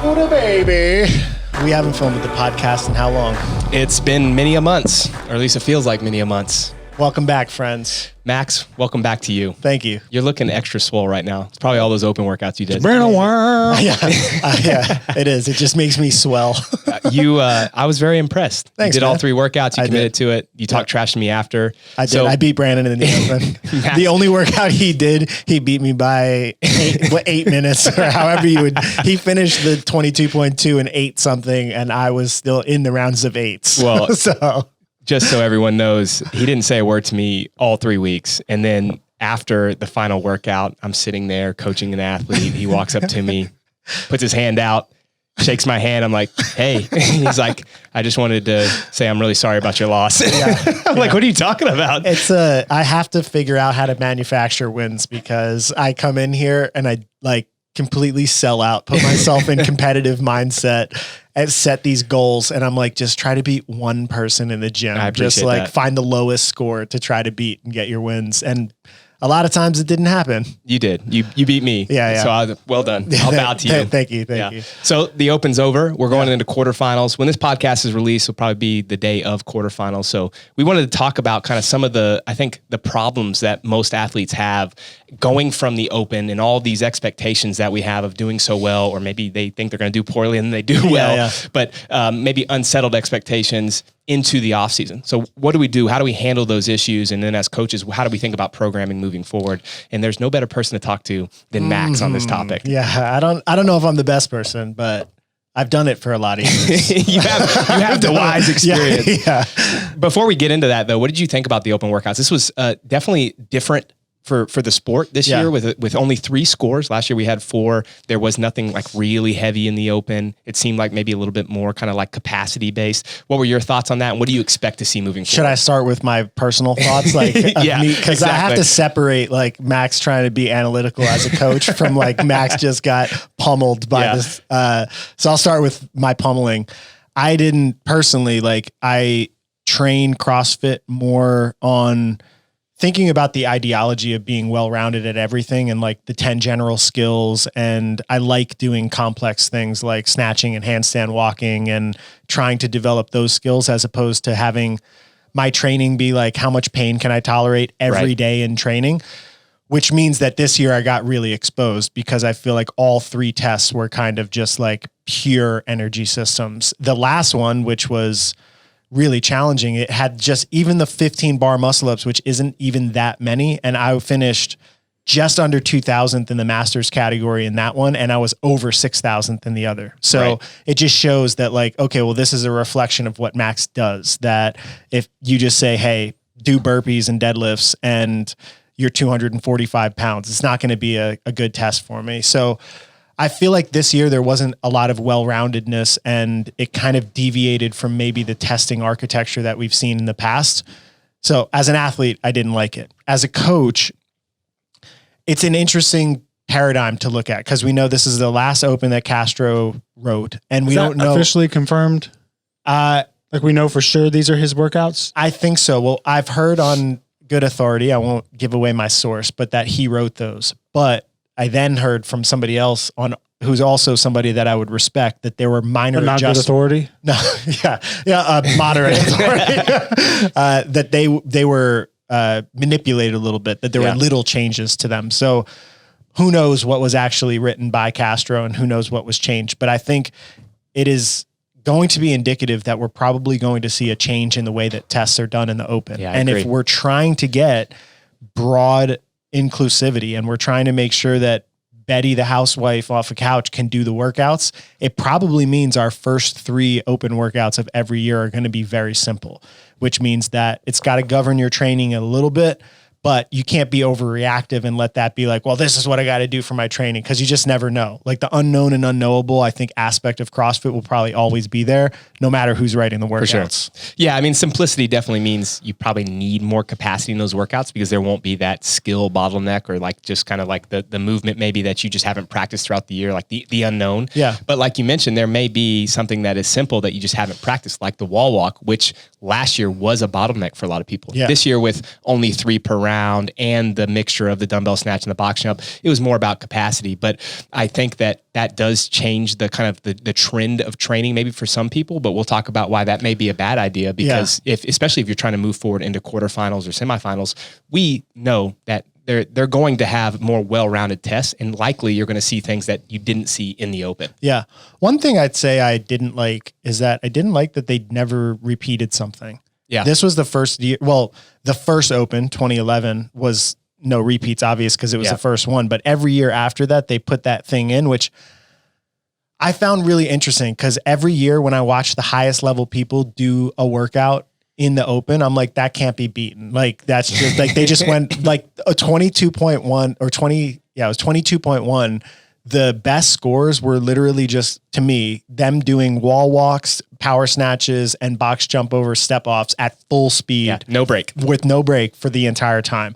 Buddha baby. We haven't filmed the podcast in how long? It's been many a months, or at least it feels like many a months. Welcome back, friends. Max, welcome back to you. Thank you. You're looking extra swole right now. It's probably all those open workouts you did. Yeah, it is. It just makes me swell. I was very impressed. Thanks, you did man. all 3 workouts. You committed to it. You talked trash to me after. I did. I beat Brandon in the open. The only workout he did, he beat me by 8 minutes or however you would. He finished the 22.2 and 8 something, and I was still in the rounds of 8s. Well, so just so everyone knows, he didn't say a word to me all 3 weeks. And then after the final workout, I'm sitting there coaching an athlete. He walks up to me, puts his hand out, shakes my hand. I'm like, hey. He's like, I just wanted to say I'm really sorry about your loss. I'm like, what are you talking about? I have to figure out how to manufacture wins because I come in here and I completely sell out, put myself in competitive mindset and set these goals. And I'm like, just try to beat one person in the gym. I appreciate that. Find the lowest score to try to beat and get your wins. And a lot of times it didn't happen. You did. You beat me. Yeah. So well done. I'll bow to you. Thank you. Thank you. So the Open's over. We're going into quarterfinals. When this podcast is released, it'll probably be the day of quarterfinals. So we wanted to talk about kind of some of the problems that most athletes have going from the Open and all these expectations that we have of doing so well, or maybe they think they're going to do poorly and then they do well, but maybe unsettled expectations into the off season. So what do we do? How do we handle those issues? And then as coaches, how do we think about programming moving forward? And there's no better person to talk to than Max on this topic. Yeah. I don't know if I'm the best person, but I've done it for a lot of years. you have the wise experience. Yeah. Before we get into that though, what did you think about the Open workouts? This was definitely different for the sport this year with only 3 scores. Last year we had 4. There was nothing like really heavy in the Open. It seemed like maybe a little bit more kind of like capacity based. What were your thoughts on that? And what do you expect to see moving forward? Should I start with my personal thoughts? Because I have to separate Max trying to be analytical as a coach from Max just got pummeled by this. So I'll start with my pummeling. I didn't personally I train CrossFit more on thinking about the ideology of being well-rounded at everything and the 10 general skills. And I like doing complex things like snatching and handstand walking and trying to develop those skills as opposed to having my training be how much pain can I tolerate every day in training, which means that this year I got really exposed because I feel like all 3 tests were kind of just pure energy systems. The last one, which was really challenging, it had just even the 15 bar muscle ups, which isn't even that many. And I finished just under 2,000th in the masters category in that one. And I was over 6,000th in the other. So it just shows that okay, well, this is a reflection of what Max does, that if you just say, hey, do burpees and deadlifts and you're 245 pounds, it's not going to be a good test for me. So I feel like this year there wasn't a lot of well-roundedness and it kind of deviated from maybe the testing architecture that we've seen in the past. So as an athlete, I didn't like it. As a coach, it's an interesting paradigm to look at because we know this is the last Open that Castro wrote and we don't know. Officially confirmed? We know for sure these are his workouts? I think so. Well, I've heard on good authority, I won't give away my source, but that he wrote those. But I then heard from somebody else who's also somebody that I would respect that there were minor adjustments. Not good authority? No, moderate authority. That they were manipulated a little bit, that there were little changes to them. So who knows what was actually written by Castro and who knows what was changed. But I think it is going to be indicative that we're probably going to see a change in the way that tests are done in the Open. Yeah, and if we're trying to get broad inclusivity and we're trying to make sure that Betty, the housewife off a couch, can do the workouts, it probably means our first 3 Open workouts of every year are going to be very simple, which means that it's got to govern your training a little bit, but you can't be overreactive and let that be well, this is what I got to do for my training. Cause you just never know. The unknown and unknowable, I think aspect of CrossFit will probably always be there no matter who's writing the workouts. For sure. Yeah. I mean, simplicity definitely means you probably need more capacity in those workouts because there won't be that skill bottleneck or just kind of the movement maybe that you just haven't practiced throughout the year, the unknown. Yeah. But like you mentioned, there may be something that is simple that you just haven't practiced, like the wall walk, which last year was a bottleneck for a lot of people. Yeah. This year with only 3 per round, around and the mixture of the dumbbell snatch and the box jump. It was more about capacity. But I think that does change the kind of the trend of training maybe for some people, but we'll talk about why that may be a bad idea because especially if you're trying to move forward into quarterfinals or semifinals, we know that they're going to have more well-rounded tests, and likely you're going to see things that you didn't see in the open. Yeah. One thing I'd say I didn't like is that I didn't like that they never repeated something. Yeah. This was the first year. Well, the first Open 2011 was no repeats, obvious, because it was the first one, but every year after that, they put that thing in, which I found really interesting because every year when I watch the highest level people do a workout in the Open, I'm like, that can't be beaten. Like, that's just like, they just went like a 22.1 or 20. Yeah, it was 22.1. The best scores were literally just, to me, them doing wall walks, power snatches, and box jump over step offs at full speed. Yeah, no break. With no break for the entire time.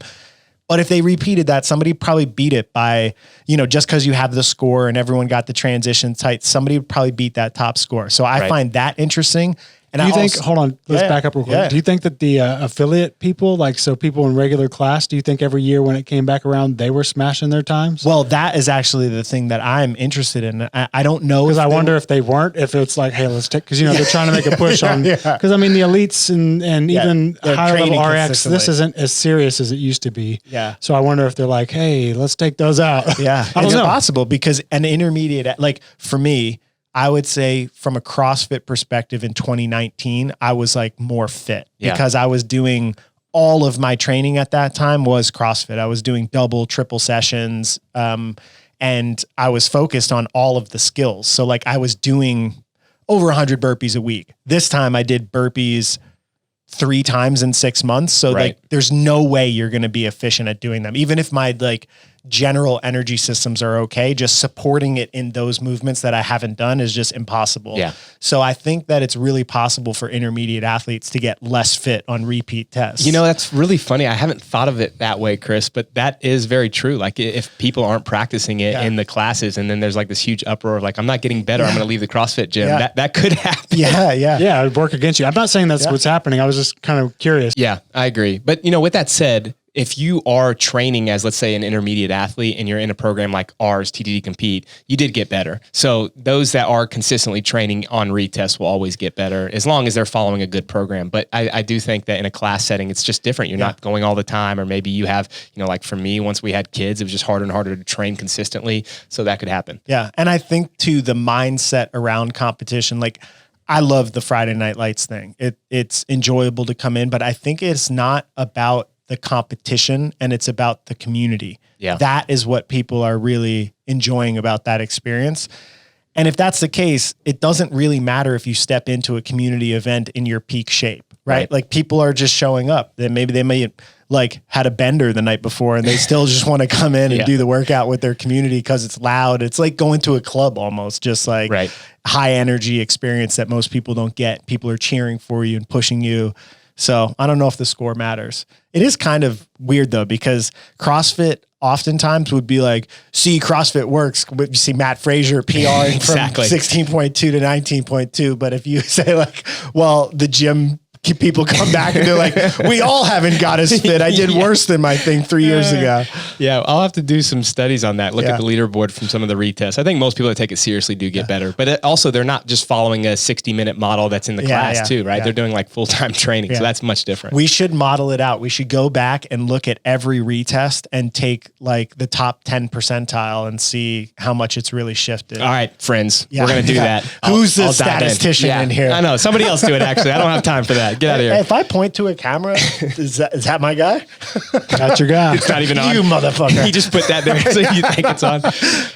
But if they repeated that, somebody probably beat it by, just because you have the score and everyone got the transition tight, somebody would probably beat that top score. So I find that interesting. And do you think, hold on, let's back up real quick. Yeah. Do you think that the affiliate people, so people in regular class, do you think every year when it came back around, they were smashing their times? Well, that is actually the thing that I'm interested in. I don't know. Because I wonder if they weren't, if it's like, hey, let's take, because, they're trying to make a push on, because the elites and even higher level RX, this isn't as serious as it used to be. Yeah. So I wonder if they're like, hey, let's take those out. Yeah. It's possible because an intermediate, like for me, I would say from a CrossFit perspective in 2019, I was like more fit because I was doing all of my training at that time was CrossFit. I was doing double, triple sessions. And I was focused on all of the skills. So like I was doing over 100 burpees a week. This time I did burpees 3 times in 6 months. So like there's no way you're going to be efficient at doing them. Even if my like general energy systems are okay, just supporting it in those movements that I haven't done is just impossible. Yeah. So I think that it's really possible for intermediate athletes to get less fit on repeat tests. That's really funny. I haven't thought of it that way, Chris, but that is very true. Like if people aren't practicing it in the classes and then there's like this huge uproar of like, I'm not getting better, I'm going to leave the CrossFit gym. That could happen. Yeah. Yeah. It would work against you. I'm not saying that's what's happening. I was just kind of curious. Yeah, I agree. But with that said, if you are training as, let's say, an intermediate athlete and you're in a program like ours, TDD Compete, you did get better. So those that are consistently training on retests will always get better as long as they're following a good program. But I do think that in a class setting, it's just different. You're not going all the time, or maybe you have, like for me, once we had kids, it was just harder and harder to train consistently. So that could happen. Yeah. And I think too, the mindset around competition, like I love the Friday Night Lights thing. It's enjoyable to come in, but I think it's not about the competition and it's about the community. Yeah. That is what people are really enjoying about that experience. And if that's the case, it doesn't really matter if you step into a community event in your peak shape, right? Like people are just showing up. Then maybe they may like had a bender the night before and they still just want to come in and do the workout with their community because it's loud. It's like going to a club almost, just like high energy experience that most people don't get. People are cheering for you and pushing you. So I don't know if the score matters. It is kind of weird though, because CrossFit oftentimes would be like, see, CrossFit works. You see Matt Frazier PRing from 16.2 to 19.2. But if you say like, well, the gym people come back and they're like, we all haven't got as fit. I did worse than my thing 3 years ago. Yeah, I'll have to do some studies on that. Look at the leaderboard from some of the retests. I think most people that take it seriously do get better. But also, they're not just following a 60-minute model that's in the class too, right? They're doing like full-time training. So that's much different. We should model it out. We should go back and look at every retest and take like the top 10 percentile and see how much it's really shifted. All right, friends, we're going to do that. Who's the statistician in here? I know. Somebody else do it, actually. I don't have time for that. Get out of here. Hey, if I point to a camera, is that my guy? That's your guy. It's not even on. You motherfucker. He just put that there so you think it's on. All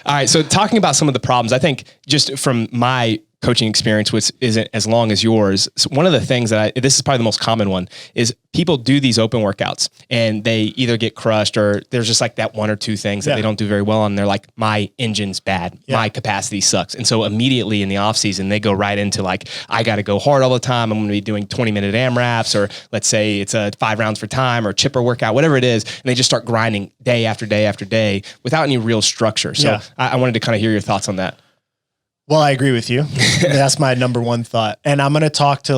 right. So talking about some of the problems, I think just from my coaching experience, which isn't as long as yours. So one of the things that this is probably the most common one, is people do these open workouts and they either get crushed or there's just like that one or two things that they don't do very well on. They're like, my engine's bad. My capacity sucks. And so immediately in the off season, they go right into like, I got to go hard all the time. I'm going to be doing 20-minute AMRAPs, or let's say it's a 5 rounds for time or chipper workout, whatever it is. And they just start grinding day after day after day without any real structure. So I wanted to kind of hear your thoughts on that. Well, I agree with you. That's my number one thought. And I'm going to talk to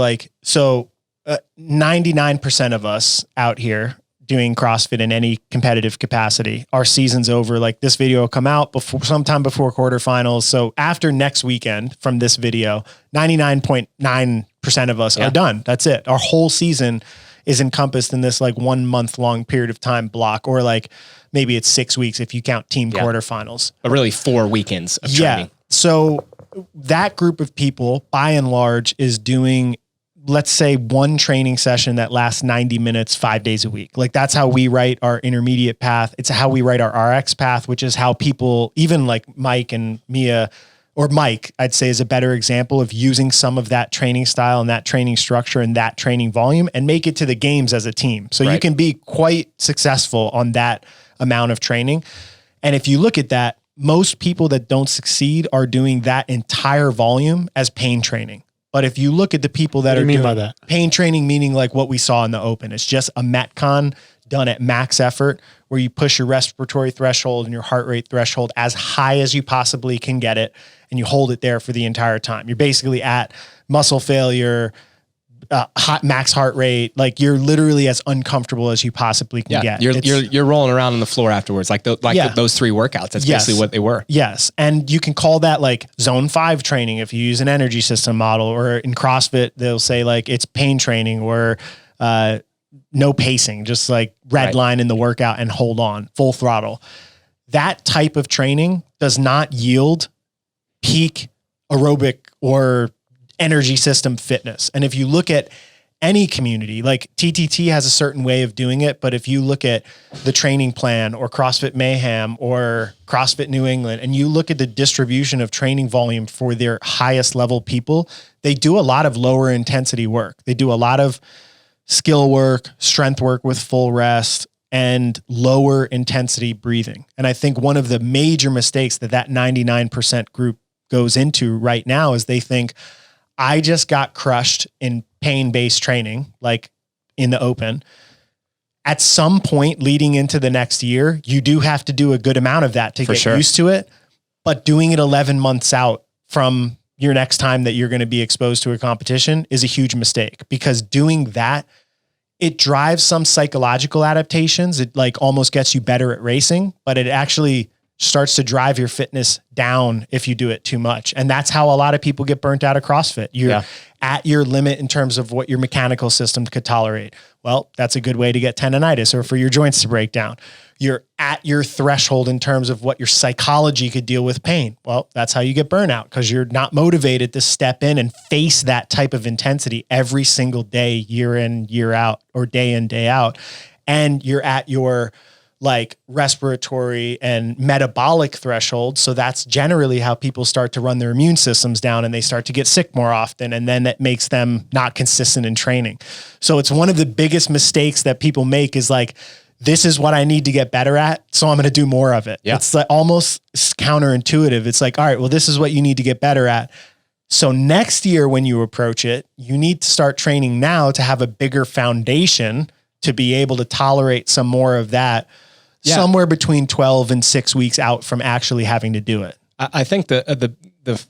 99% of us out here doing CrossFit in any competitive capacity. Our season's over. Like this video will come out sometime before quarterfinals. So after next weekend from this video, 99.9% of us are done. That's it. Our whole season is encompassed in this like 1 month long period of time block, or like maybe it's 6 weeks if you count team quarterfinals. But really 4 weekends of training. So that group of people by and large is doing, let's say, one training session that lasts 90 minutes, 5 days a week. Like that's how we write our intermediate path. It's how we write our RX path, which is how people, even like Mike and Mia, or Mike, I'd say is a better example of using some of that training style and that training structure and that training volume and make it to the games as a team. So you can be quite successful on that amount of training. And if you look at that, most people that don't succeed are doing that entire volume as pain training. But if you look at the people that are doing pain training, meaning like what we saw in the Open, it's just a Metcon done at max effort where you push your respiratory threshold and your heart rate threshold as high as you possibly can get it. And you hold it there for the entire time. You're basically at muscle failure, max heart rate. Like you're literally as uncomfortable as you possibly can get. You're rolling around on the floor afterwards. Those 3 workouts. That's basically what they were. Yes. And you can call that like zone 5 training if you use an energy system model, or in CrossFit, they'll say like it's pain training or no pacing, just like red line in the workout and hold on full throttle. That type of training does not yield peak aerobic or energy system fitness. And if you look at any community, like TTT has a certain way of doing it, but if you look at the training plan or CrossFit Mayhem or CrossFit New England, and you look at the distribution of training volume for their highest level people, they do a lot of lower intensity work. They do a lot of skill work, strength work with full rest, and lower intensity breathing. And I think one of the major mistakes that 99% group goes into right now is they think, I just got crushed in pain-based training, like in the Open. At some point leading into the next year, you do have to do a good amount of that to get used to it. But doing it 11 months out from your next time that you're going to be exposed to a competition is a huge mistake, because doing that, it drives some psychological adaptations. It like almost gets you better at racing, but it actually starts to drive your fitness down if you do it too much. And that's how a lot of people get burnt out of CrossFit. You're at your limit in terms of what your mechanical system could tolerate. Well, that's a good way to get tendonitis or for your joints to break down. You're at your threshold in terms of what your psychology could deal with pain. Well, that's how you get burnout, because you're not motivated to step in and face that type of intensity every single day, year in, year out, or day in, day out. And you're at your like respiratory and metabolic threshold. So that's generally how people start to run their immune systems down and they start to get sick more often. And then that makes them not consistent in training. So it's one of the biggest mistakes that people make is like, this is what I need to get better at, so I'm going to do more of it. Yeah. It's like almost counterintuitive. It's like, all right, well, this is what you need to get better at. So next year when you approach it, you need to start training now to have a bigger foundation to be able to tolerate some more of that. Somewhere between 12 and 6 weeks out from actually having to do it. I think the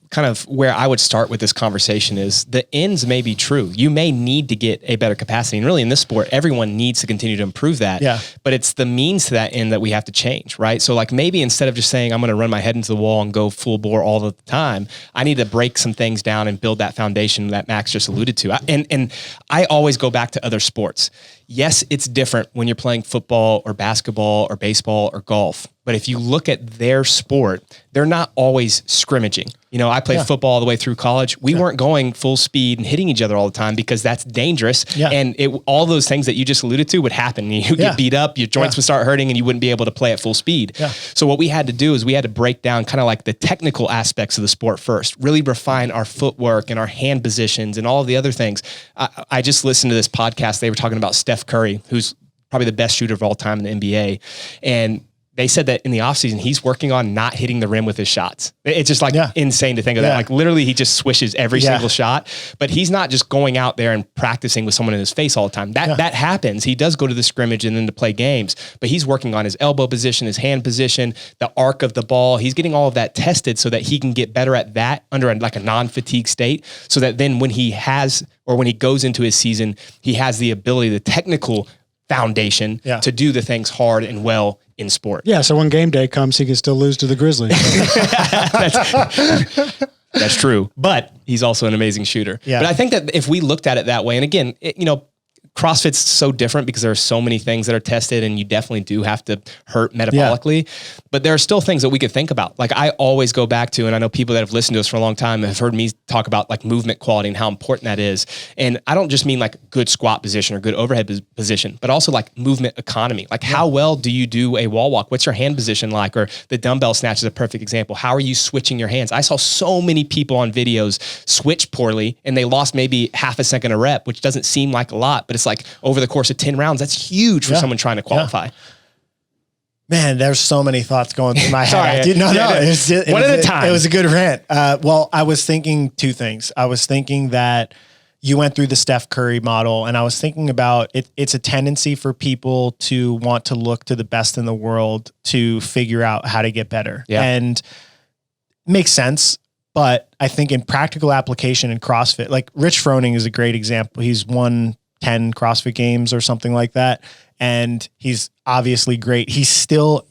kind of where I would start with this conversation is the ends may be true. You may need to get a better capacity. And really in this sport, everyone needs to continue to improve that. Yeah. But it's the means to that end that we have to change, right? So like maybe instead of just saying, I'm going to run my head into the wall and go full bore all the time, I need to break some things down and build that foundation that Max just alluded to. And I always go back to other sports. Yes, it's different when you're playing football or basketball or baseball or golf. But if you look at their sport, they're not always scrimmaging. You know, I played football all the way through college. We weren't going full speed and hitting each other all the time because that's dangerous. Yeah. And all those things that you just alluded to would happen. You get beat up, your joints would start hurting, and you wouldn't be able to play at full speed. Yeah. So what we had to do is we had to break down kind of like the technical aspects of the sport first, really refine our footwork and our hand positions and all of the other things. I just listened to this podcast. They were talking about Steph Curry, who's probably the best shooter of all time in the NBA. And they said that in the offseason, he's working on not hitting the rim with his shots. It's just like insane to think of that. Like literally he just swishes every single shot, but he's not just going out there and practicing with someone in his face all the time. That happens. He does go to the scrimmage and then to play games, but he's working on his elbow position, his hand position, the arc of the ball. He's getting all of that tested so that he can get better at that under like a non-fatigue state, so that then when he has, or when he goes into his season, he has the ability, the technical foundation to do the things hard and well in sport. Yeah. So when game day comes, he can still lose to the Grizzlies. That's true. But he's also an amazing shooter. Yeah. But I think that if we looked at it that way, and again, CrossFit's so different because there are so many things that are tested, and you definitely do have to hurt metabolically, but there are still things that we could think about. Like I always go back to, and I know people that have listened to us for a long time have heard me talk about like movement quality and how important that is. And I don't just mean like good squat position or good overhead position, but also like movement economy. Like how well do you do a wall walk? What's your hand position like? Or the dumbbell snatch is a perfect example. How are you switching your hands? I saw so many people on videos switch poorly and they lost maybe half a second a rep, which doesn't seem like a lot, but it's like over the course of 10 rounds, that's huge for someone trying to qualify. Man, there's so many thoughts going through my head. Sorry, one at a time. It was a good rant. Well, I was thinking two things. I was thinking that you went through the Steph Curry model, and I was thinking about it's a tendency for people to want to look to the best in the world to figure out how to get better. Yeah. And it makes sense. But I think in practical application in CrossFit, like Rich Froning is a great example. He's won 10 CrossFit games or something like that. And he's obviously great. He's still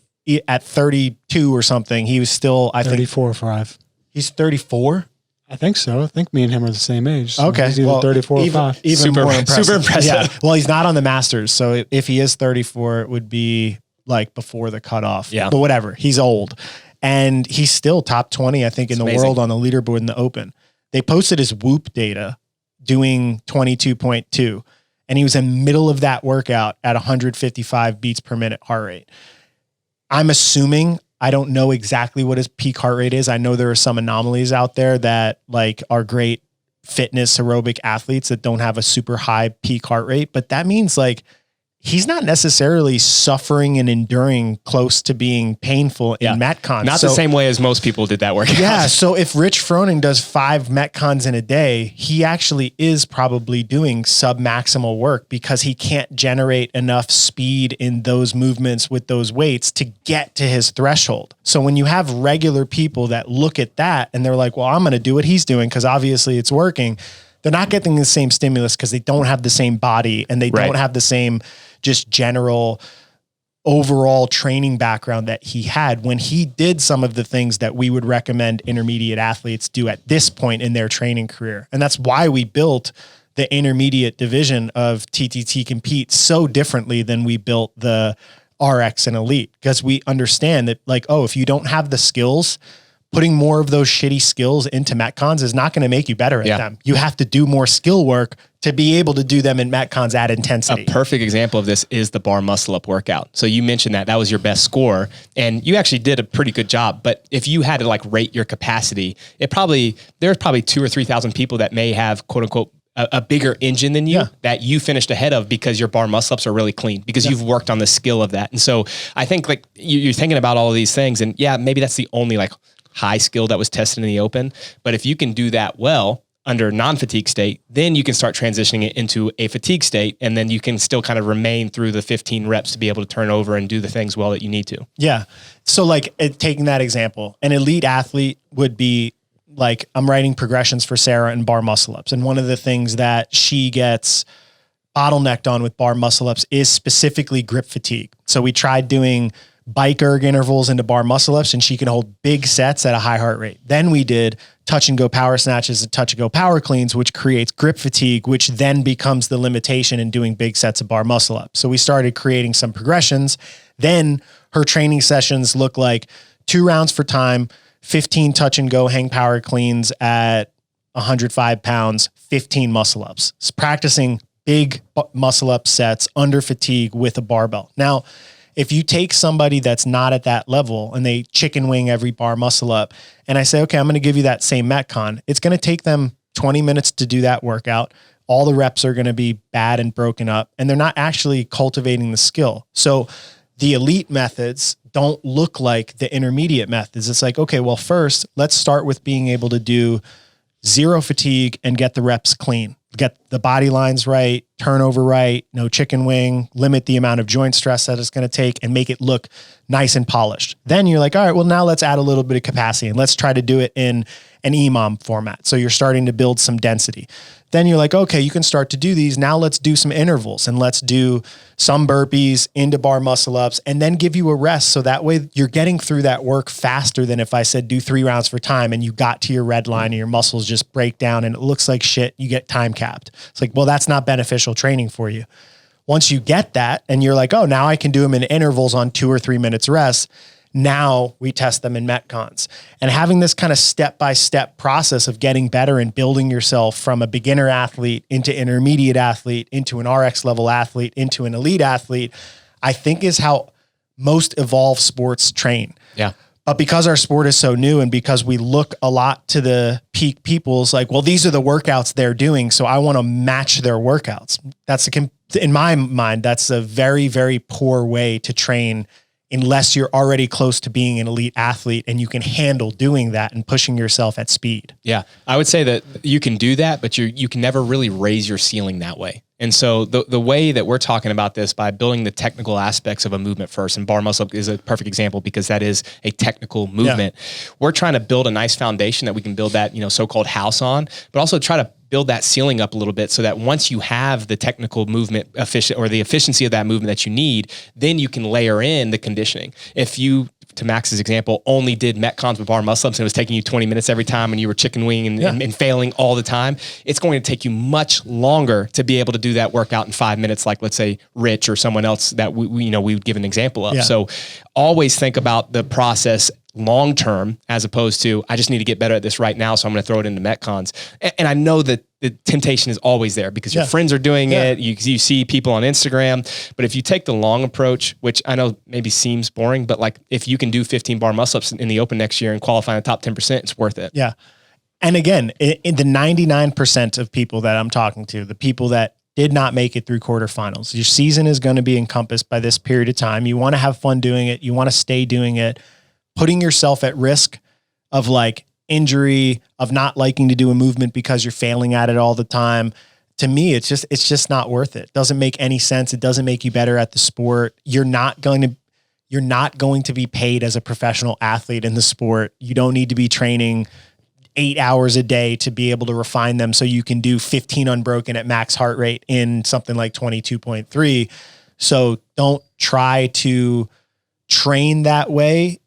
at 32 or something. He was still, I 34 or 5. He's 34. I think so. I think me and him are the same age. So okay. He's either 34 or 5. Even more impressive. Super impressive. Yeah. Well, he's not on the Masters. So if he is 34, it would be like before the cutoff. Yeah. But whatever. He's old. And he's still top 20, I think, in the world on the leaderboard in the Open. They posted his Whoop data doing 22.2. And he was in the middle of that workout at 155 beats per minute heart rate. I'm assuming, I don't know exactly what his peak heart rate is. I know there are some anomalies out there that like are great fitness aerobic athletes that don't have a super high peak heart rate, but that means like he's not necessarily suffering and enduring close to being painful in Metcons. Not the same way as most people did that workout. Yeah. So if Rich Froning does 5 Metcons in a day, he actually is probably doing sub-maximal work because he can't generate enough speed in those movements with those weights to get to his threshold. So when you have regular people that look at that and they're like, well, I'm going to do what he's doing because obviously it's working. They're not getting the same stimulus because they don't have the same body and they don't have the same just general overall training background that he had when he did some of the things that we would recommend intermediate athletes do at this point in their training career. And that's why we built the intermediate division of TTT Compete so differently than we built the RX and Elite, because we understand that like, oh, if you don't have the skills, putting more of those shitty skills into Metcons is not going to make you better at them. You have to do more skill work to be able to do them in Metcons at intensity. A perfect example of this is the bar muscle up workout. So you mentioned that was your best score and you actually did a pretty good job. But if you had to like rate your capacity, there's probably 2,000 or 3,000 people that may have quote unquote a bigger engine than you that you finished ahead of because your bar muscle ups are really clean because you've worked on the skill of that. And so I think like you're thinking about all of these things and maybe that's the only like high skill that was tested in the Open. But if you can do that well under non-fatigue state, then you can start transitioning it into a fatigue state. And then you can still kind of remain through the 15 reps to be able to turn over and do the things well that you need to. Yeah. So like taking that example, an elite athlete would be like, I'm writing progressions for Sarah in bar muscle ups. And one of the things that she gets bottlenecked on with bar muscle ups is specifically grip fatigue. So we tried doing bike erg intervals into bar muscle ups and she can hold big sets at a high heart rate. Then we did touch and go power snatches and touch and go power cleans, which creates grip fatigue, which then becomes the limitation in doing big sets of bar muscle ups. So we started creating some progressions. Then her training sessions look like 2 rounds for time, 15 touch and go hang power cleans at 105 pounds, 15 muscle ups. It's practicing big muscle up sets under fatigue with a barbell. Now, if you take somebody that's not at that level and they chicken wing every bar muscle up and I say, okay, I'm going to give you that same Metcon, it's going to take them 20 minutes to do that workout. All the reps are going to be bad and broken up and they're not actually cultivating the skill. So the elite methods don't look like the intermediate methods. It's like, okay, well, first let's start with being able to do 0 fatigue and get the reps clean, get the body line's right, turnover right, no chicken wing, limit the amount of joint stress that it's going to take and make it look nice and polished. Then you're like, all right, well, now let's add a little bit of capacity and let's try to do it in an EMOM format. So you're starting to build some density. Then you're like, okay, you can start to do these. Now let's do some intervals and let's do some burpees into bar muscle ups and then give you a rest. So that way you're getting through that work faster than if I said do 3 rounds for time and you got to your red line and your muscles just break down and it looks like shit. You get time capped. It's like, well, that's not beneficial training for you. Once you get that and you're like, oh, now I can do them in intervals on 2 or 3 minutes rest. Now we test them in Metcons, and having this kind of step-by-step process of getting better and building yourself from a beginner athlete into intermediate athlete, into an RX level athlete, into an elite athlete, I think is how most evolved sports train. Yeah. But because our sport is so new and because we look a lot to the peak people's like, well, these are the workouts they're doing, so I want to match their workouts. In my mind, that's a very, very poor way to train unless you're already close to being an elite athlete and you can handle doing that and pushing yourself at speed. Yeah. I would say that you can do that, but you can never really raise your ceiling that way. And so the way that we're talking about this by building the technical aspects of a movement first, and bar muscle up is a perfect example because that is a technical movement. Yeah. We're trying to build a nice foundation that we can build that, so-called house on, but also try to build that ceiling up a little bit so that once you have the technical movement the efficiency of that movement that you need, then you can layer in the conditioning. If you, to Max's example, only did Metcons with bar muscle ups and it was taking you 20 minutes every time and you were chicken wing and failing all the time, it's going to take you much longer to be able to do that workout in 5 minutes, like let's say Rich or someone else that we would give an example of. Yeah. So always think about the process long-term as opposed to, I just need to get better at this right now, so I'm going to throw it into Metcons. And I know that the temptation is always there because your friends are doing it. You see people on Instagram, but if you take the long approach, which I know maybe seems boring, but like if you can do 15 bar muscle ups in the Open next year and qualify in the top 10%, it's worth it. Yeah. And again, in the 99% of people that I'm talking to, the people that did not make it through quarterfinals, your season is going to be encompassed by this period of time. You want to have fun doing it. You want to stay doing it. Putting yourself at risk of like injury, of not liking to do a movement because you're failing at it all the time. To me, it's just not worth it. It doesn't make any sense. It doesn't make you better at the sport. You're not going to be paid as a professional athlete in the sport. You don't need to be training 8 hours a day to be able to refine them so you can do 15 unbroken at max heart rate in something like 22.3. So don't try to train that way,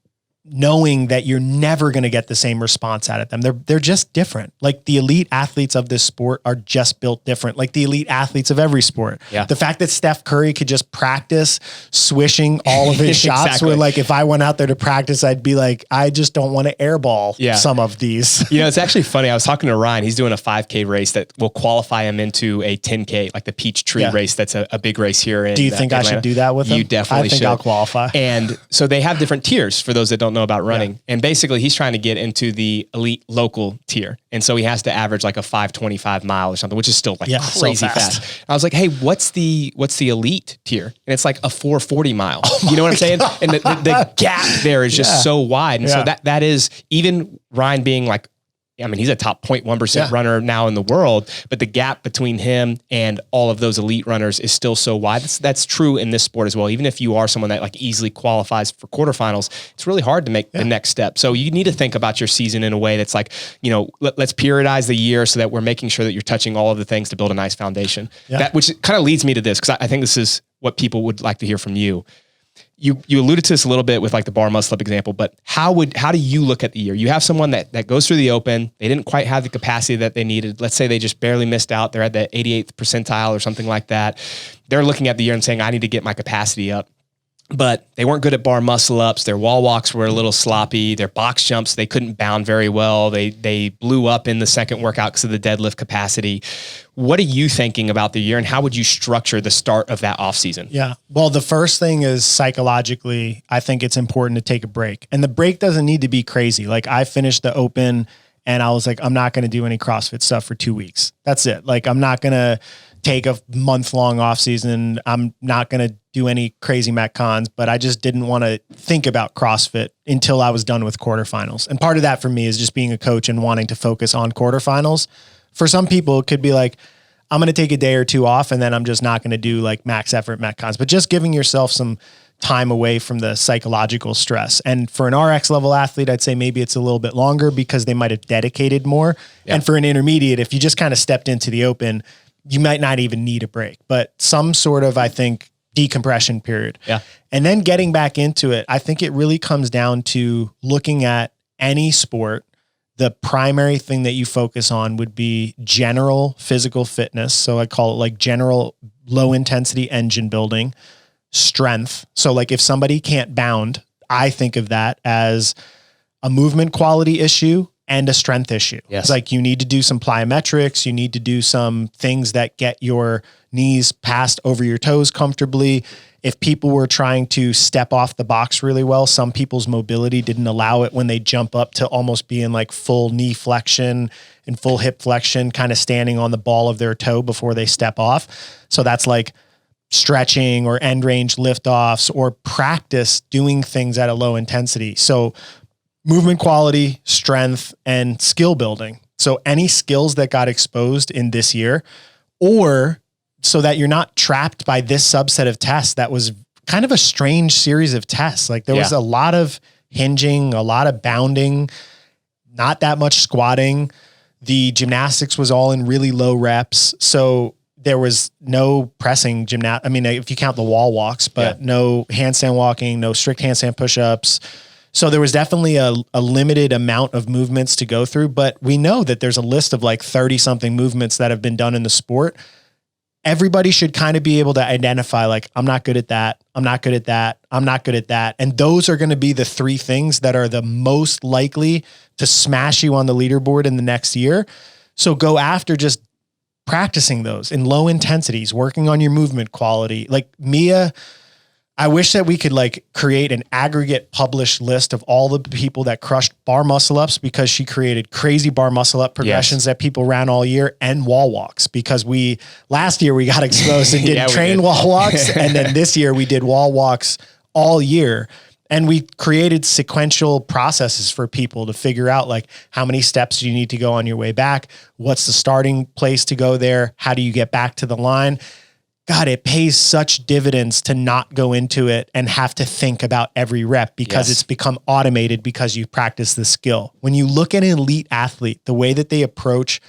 knowing that you're never going to get the same response out of them. They're just different. Like the elite athletes of this sport are just built different. Like the elite athletes of every sport. Yeah. The fact that Steph Curry could just practice swishing all of his shots exactly. Where like, if I went out there to practice, I'd be like, I just don't want to airball some of these. It's actually funny. I was talking to Ryan. He's doing a 5K race that will qualify him into a 10K, like the Peachtree race. That's a big race here in Do you think Atlanta. I should do that with him? You definitely should. I think I'll qualify. And so they have different tiers for those that don't know about running. Yeah. And basically he's trying to get into the elite local tier. And so he has to average like a 5:25 mile or something, which is still like crazy so fast. I was like, hey, what's the elite tier? And it's like a 4:40 mile. You know what I'm saying? God. And the gap there is just so wide. And so that is, even Ryan being like, I mean, he's a top 0.1% runner now in the world, but the gap between him and all of those elite runners is still so wide. That's true in this sport as well. Even if you are someone that like easily qualifies for quarterfinals, it's really hard to make the next step. So you need to think about your season in a way that's like, let's periodize the year so that we're making sure that you're touching all of the things to build a nice foundation. Yeah. Which kind of leads me to this, because I think this is what people would like to hear from you. You alluded to this a little bit with like the bar muscle up example, but how do you look at the year? You have someone that goes through the Open, they didn't quite have the capacity that they needed. Let's say they just barely missed out. They're at the 88th percentile or something like that. They're looking at the year and saying, I need to get my capacity up. But they weren't good at bar muscle ups. Their wall walks were a little sloppy. Their box jumps, they couldn't bound very well. They blew up in the second workout because of the deadlift capacity. What are you thinking about the year, and how would you structure the start of that off season? Yeah. Well, the first thing is psychologically, I think it's important to take a break, and the break doesn't need to be crazy. Like I finished the Open and I was like, I'm not going to do any CrossFit stuff for 2 weeks. That's it. Like I'm not going to take a month-long off season. I'm not going to do any crazy Metcons, but I just didn't want to think about CrossFit until I was done with quarterfinals. And part of that for me is just being a coach and wanting to focus on quarterfinals. For some people, it could be like, I'm going to take a day or two off and then I'm just not going to do like max effort Metcons, but just giving yourself some time away from the psychological stress. And for an RX level athlete, I'd say maybe it's a little bit longer because they might have dedicated more. Yeah. And for an intermediate, if you just kind of stepped into the open, you might not even need a break, but some sort of, I think, decompression period. Yeah. And then getting back into it, I think it really comes down to looking at any sport. The primary thing that you focus on would be general physical fitness. So I call it like general low intensity engine building, strength. So like if somebody can't bound, I think of that as a movement quality issue and a strength issue. Yes. It's like you need to do some plyometrics. You need to do some things that get your knees passed over your toes comfortably. If people were trying to step off the box really well, some people's mobility didn't allow it when they jump up to almost be in like full knee flexion and full hip flexion, kind of standing on the ball of their toe before they step off. So that's like stretching or end range liftoffs or practice doing things at a low intensity. So movement quality, strength, and skill building. So any skills that got exposed in this year, or so that you're not trapped by this subset of tests that was kind of a strange series of tests. Like there was a lot of hinging, a lot of bounding, not that much squatting. The gymnastics was all in really low reps. So there was no pressing I mean, if you count the wall walks, but no handstand walking, no strict handstand push-ups. So there was definitely a limited amount of movements to go through, but we know that there's a list of like 30 something movements that have been done in the sport. Everybody should kind of be able to identify like, I'm not good at that. I'm not good at that. I'm not good at that. And those are going to be the three things that are the most likely to smash you on the leaderboard in the next year. So go after just practicing those in low intensities, working on your movement quality. Like Mia, I wish that we could like create an aggregate published list of all the people that crushed bar muscle ups, because she created crazy bar muscle up progressions that people ran all year, and wall walks, because last year we got exposed and didn't train wall walks. And then this year we did wall walks all year. And we created sequential processes for people to figure out like how many steps do you need to go on your way back? What's the starting place to go there? How do you get back to the line? God, it pays such dividends to not go into it and have to think about every rep, because it's become automated because you practice the skill. When you look at an elite athlete, the way that they approach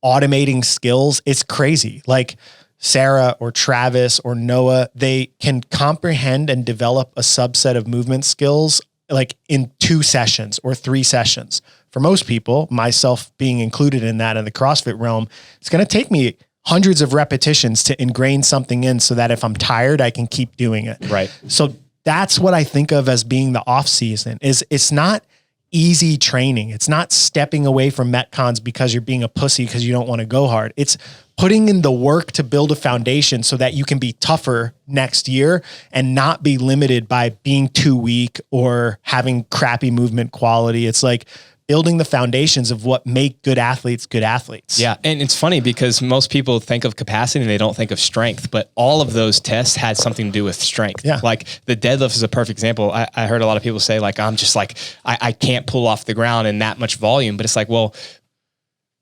automating skills, it's crazy. Like Sarah or Travis or Noah, they can comprehend and develop a subset of movement skills like in 2 sessions or 3 sessions. For most people, myself being included in that in the CrossFit realm, it's going to take me hundreds of repetitions to ingrain something in so that if I'm tired, I can keep doing it. Right. So that's what I think of as being the off season. Is it's not easy training. It's not stepping away from Metcons because you're being a pussy because you don't want to go hard. It's putting in the work to build a foundation so that you can be tougher next year and not be limited by being too weak or having crappy movement quality. It's like building the foundations of what make good athletes good athletes. Yeah. And it's funny because most people think of capacity and they don't think of strength, but all of those tests had something to do with strength. Yeah. Like the deadlift is a perfect example. I heard a lot of people say like, I'm just like, I can't pull off the ground in that much volume, but it's like, well,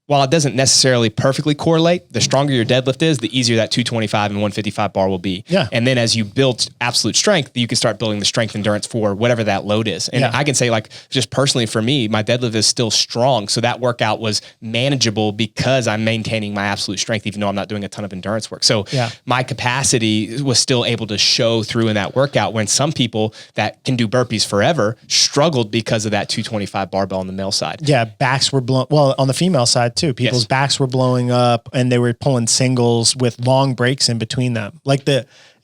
while it doesn't necessarily perfectly correlate, the stronger your deadlift is, the easier that 225 and 155 bar will be. Yeah. And then as you build absolute strength, you can start building the strength endurance for whatever that load is. And I can say like, just personally for me, my deadlift is still strong. So that workout was manageable because I'm maintaining my absolute strength, even though I'm not doing a ton of endurance work. So my capacity was still able to show through in that workout, when some people that can do burpees forever struggled because of that 225 barbell on the male side. Yeah. Backs were blown. Well, on the female side too, people's backs were blowing up and they were pulling singles with long breaks in between them. Like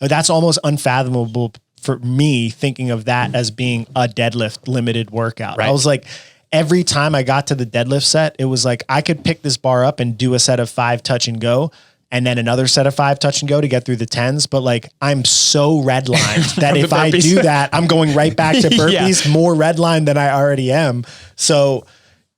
that's almost unfathomable for me, thinking of that as being a deadlift limited workout. Right. I was like, every time I got to the deadlift set, it was like, I could pick this bar up and do a set of 5 touch and go, and then another set of 5 touch and go to get through the 10s. But like, I'm so redlined that if I do that, I'm going right back to burpees, more redlined than I already am. So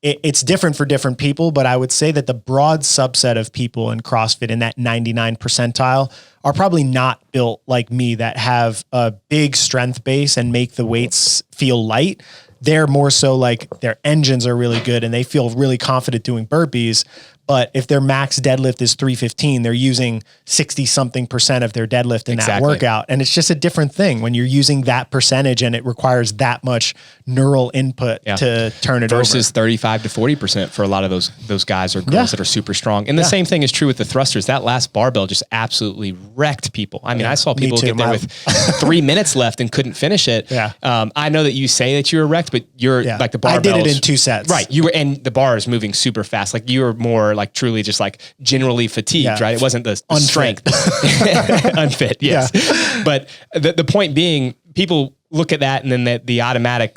it's different for different people, but I would say that the broad subset of people in CrossFit in that 99 percentile are probably not built like me, that have a big strength base and make the weights feel light. They're more so like their engines are really good and they feel really confident doing burpees, But if their max deadlift is 315, they're using 60-something% of their deadlift in that workout. And it's just a different thing when you're using that percentage and it requires that much neural input to turn it versus 35 to 40% for a lot of those guys or girls that are super strong. And the same thing is true with the thrusters. That last barbell just absolutely wrecked people. I mean, I saw people get there with 3 minutes left and couldn't finish it. Yeah. I know that you say that you were wrecked, but you're like the barbell. I did it in 2 sets. Right. You were, and the bar is moving super fast. Like you were more like truly just like generally fatigued, right? It wasn't the strength. Unfit, yes. Yeah. But the point being, people look at that and then the automatic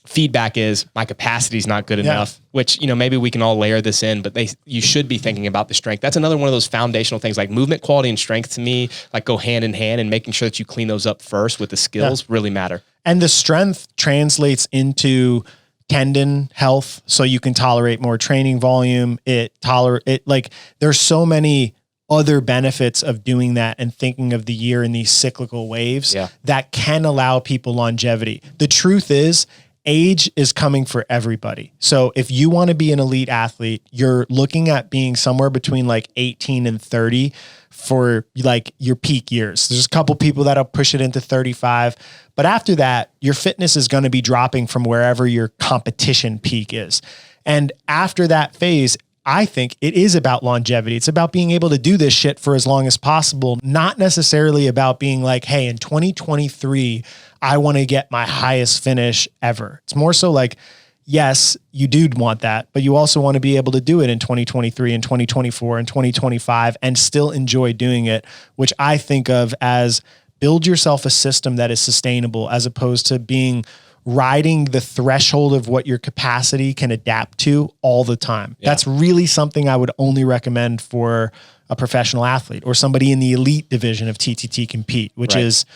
feedback is my capacity is not good enough, which, maybe we can all layer this in, but you should be thinking about the strength. That's another one of those foundational things, like movement quality and strength to me, like go hand in hand, and making sure that you clean those up first with the skills really matter. And the strength translates into tendon health, so you can tolerate more training volume. There's so many other benefits of doing that and thinking of the year in these cyclical waves that can allow people longevity. The truth is, age is coming for everybody. So if you want to be an elite athlete, you're looking at being somewhere between like 18 and 30 for like your peak years. There's a couple people that'll push it into 35, but after that, your fitness is going to be dropping from wherever your competition peak is. And after that phase, I think it is about longevity. It's about being able to do this shit for as long as possible, not necessarily about being like, hey, in 2023, I want to get my highest finish ever. It's more so like, yes, you do want that, but you also want to be able to do it in 2023 and 2024 and 2025 and still enjoy doing it, which I think of as build yourself a system that is sustainable, as opposed to riding the threshold of what your capacity can adapt to all the time. Yeah. That's really something I would only recommend for a professional athlete or somebody in the elite division of TTT compete, which is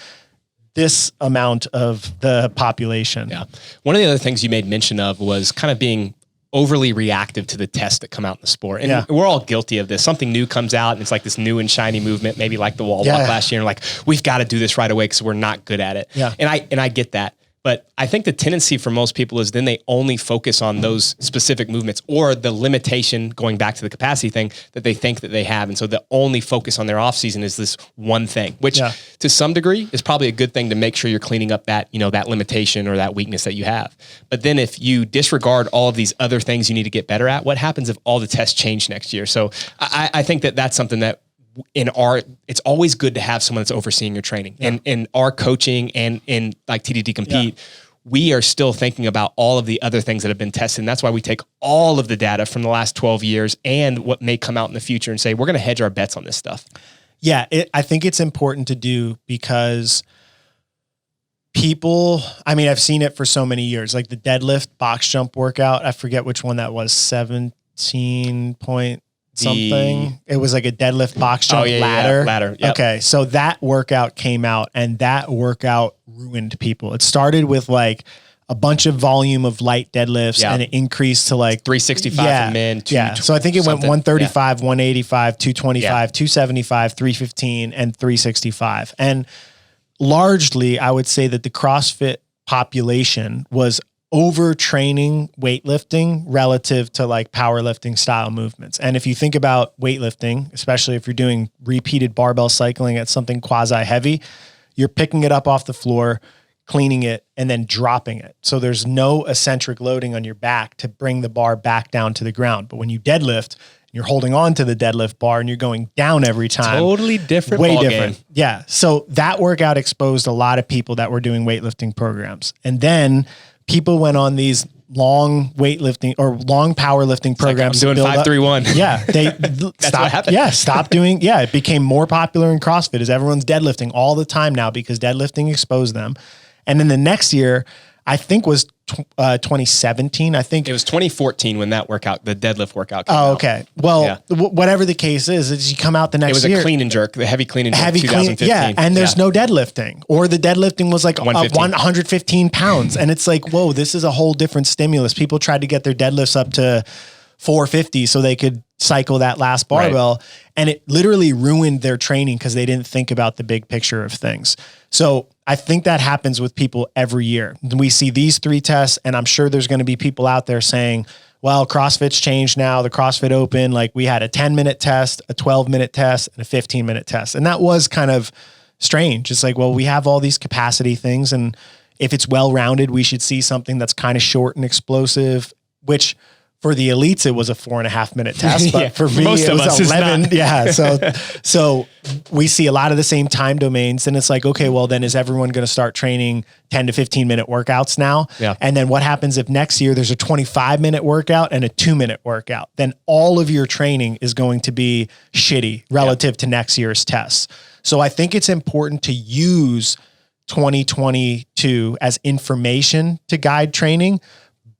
this amount of the population. Yeah. One of the other things you made mention of was kind of being overly reactive to the tests that come out in the sport. And we're all guilty of this. Something new comes out and it's like this new and shiny movement, maybe like the wall walk last year. And like, we've got to do this right away because we're not good at it. Yeah. And I get that. But I think the tendency for most people is then they only focus on those specific movements or the limitation, going back to the capacity thing, that they think that they have. And so the only focus on their off season is this one thing, which to some degree is probably a good thing to make sure you're cleaning up that, that limitation or that weakness that you have. But then if you disregard all of these other things you need to get better at, what happens if all the tests change next year? So I think that that's something that it's always good to have someone that's overseeing your training and in our coaching and in like TDD compete, we are still thinking about all of the other things that have been tested. And that's why we take all of the data from the last 12 years and what may come out in the future and say, we're going to hedge our bets on this stuff. Yeah. I think it's important to do because people, I've seen it for so many years, like the deadlift box jump workout. I forget which one that was, 17 point something. It was like a deadlift box jump ladder. Yep. Okay. So that workout came out and that workout ruined people. It started with like a bunch of volume of light deadlifts and it increased to like 365 for men. So I think it went 135, 185, 225, 275, 315 and 365. And largely I would say that the CrossFit population was overtraining weightlifting relative to like powerlifting style movements. And if you think about weightlifting, especially if you're doing repeated barbell cycling at something quasi heavy, you're picking it up off the floor, cleaning it, and then dropping it. So there's no eccentric loading on your back to bring the bar back down to the ground. But when you deadlift, you're holding on to the deadlift bar and you're going down every time. Totally different. Way different. Game. Yeah. So that workout exposed a lot of people that were doing weightlifting programs. And then people went on these long weightlifting or long powerlifting programs. Like I'm doing 5-3-1. Yeah. They stopped. What happened. Yeah. Stopped doing. Yeah. It became more popular in CrossFit as everyone's deadlifting all the time now because deadlifting exposed them. And then the next year, I think was 2017. I think it was 2014 when that workout, the deadlift workout came out. Okay. Well, whatever the case is you come out the next year. It was a clean and jerk, the heavy clean and jerk 2015. And there's no deadlifting, or the deadlifting was like 115 pounds. And it's like, whoa, this is a whole different stimulus. People tried to get their deadlifts up to 450 so they could cycle that last barbell. Right. And it literally ruined their training because they didn't think about the big picture of things. So I think that happens with people every year. We see these 3 tests, and I'm sure there's going to be people out there saying, well, CrossFit's changed now, the CrossFit Open, like we had a 10-minute test, a 12-minute test, and a 15-minute test. And that was kind of strange. It's like, well, we have all these capacity things, and if it's well-rounded, we should see something that's kind of short and explosive, which for the elites, it was a 4.5-minute test, but for me, it was 11. Yeah. So we see a lot of the same time domains, and it's like, okay, well then is everyone going to start training 10 to 15-minute workouts now? Yeah. And then what happens if next year there's a 25-minute workout and a 2-minute workout? Then all of your training is going to be shitty relative to next year's tests. So I think it's important to use 2022 as information to guide training,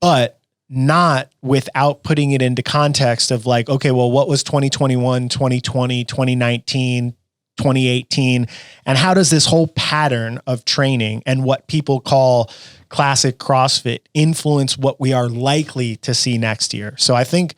but not without putting it into context of like, okay, well, what was 2021, 2020, 2019, 2018, and how does this whole pattern of training and what people call classic CrossFit influence what we are likely to see next year? So I think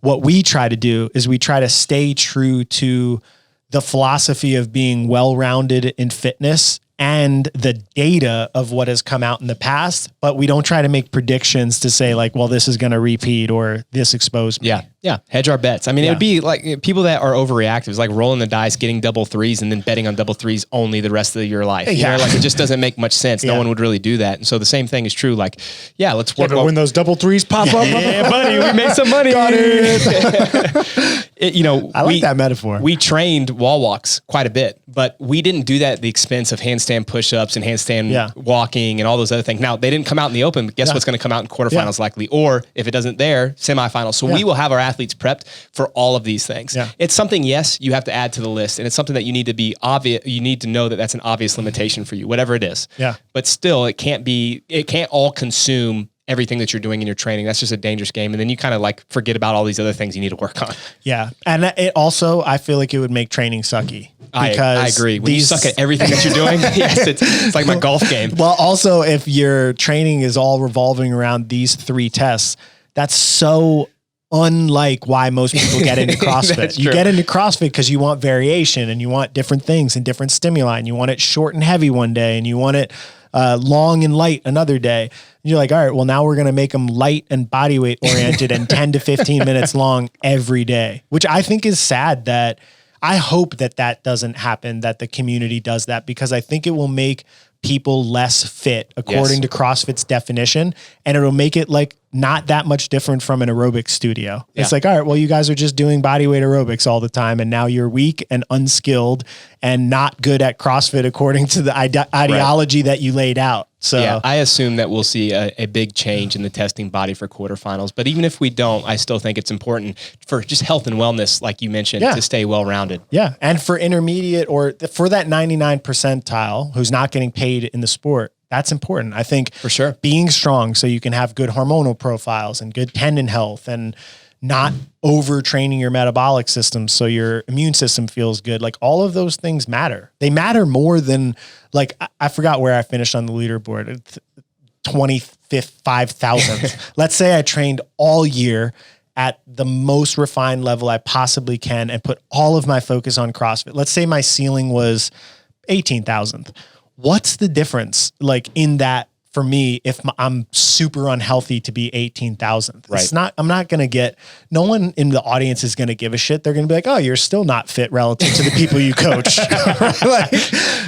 what we try to do is we try to stay true to the philosophy of being well-rounded in fitness and the data of what has come out in the past, but we don't try to make predictions to say like, well, this is going to repeat or this exposed me. Yeah. Yeah. Hedge our bets. I mean, it would be like people that are overreactive. It's like rolling the dice, getting double threes, and then betting on double threes only the rest of your life. You know, like it just doesn't make much sense. No one would really do that. And so the same thing is true. Like, let's work. When those double threes pop up. Yeah, buddy, we made some money. Got it. I like that metaphor. We trained wall walks quite a bit, but we didn't do that at the expense of handstand push-ups and handstand walking and all those other things. Now, they didn't come out in the open, but guess what's going to come out in quarterfinals likely, or if it doesn't there, semifinals. So we will have our athletes prepped for all of these things. Yeah. It's something, yes, you have to add to the list, and it's something that you need to be obvious. You need to know that that's an obvious limitation for you, whatever it is. Yeah. But still, it can't all consume everything that you're doing in your training. That's just a dangerous game. And then you kind of like forget about all these other things you need to work on. Yeah. And it also, I feel like it would make training sucky. Because I agree. When you suck at everything that you're doing, yes, it's like my golf game. Well, also, if your training is all revolving around these 3 tests, that's so unlike why most people get into CrossFit. You get into CrossFit because you want variation and you want different things and different stimuli, and you want it short and heavy one day, and you want it long and light another day. And you're like, all right, well, now we're going to make them light and body weight oriented and 10 to 15 minutes long every day, which I think is sad. That I hope that doesn't happen, that the community does that, because I think it will make people less fit according to CrossFit's definition. And it'll make it like not that much different from an aerobic studio. Yeah. It's like, all right, well, you guys are just doing bodyweight aerobics all the time, and now you're weak and unskilled and not good at CrossFit according to the ideology that you laid out. So I assume that we'll see a big change in the testing body for quarterfinals. But even if we don't, I still think it's important for just health and wellness, like you mentioned, to stay well-rounded. Yeah. And for intermediate, or for that 99 percentile who's not getting paid in the sport, that's important. I think for sure being strong so you can have good hormonal profiles and good tendon health, and not overtraining your metabolic system so your immune system feels good. Like all of those things matter. They matter more than, like, I forgot where I finished on the leaderboard. 25th, 5,000th. Let's say I trained all year at the most refined level I possibly can and put all of my focus on CrossFit. Let's say my ceiling was 18,000th. What's the difference like in that for me if I'm super unhealthy to be 18,000th? Right. It's not, I'm not going to get, no one in the audience is going to give a shit. They're going to be like, oh, you're still not fit relative to the people you coach.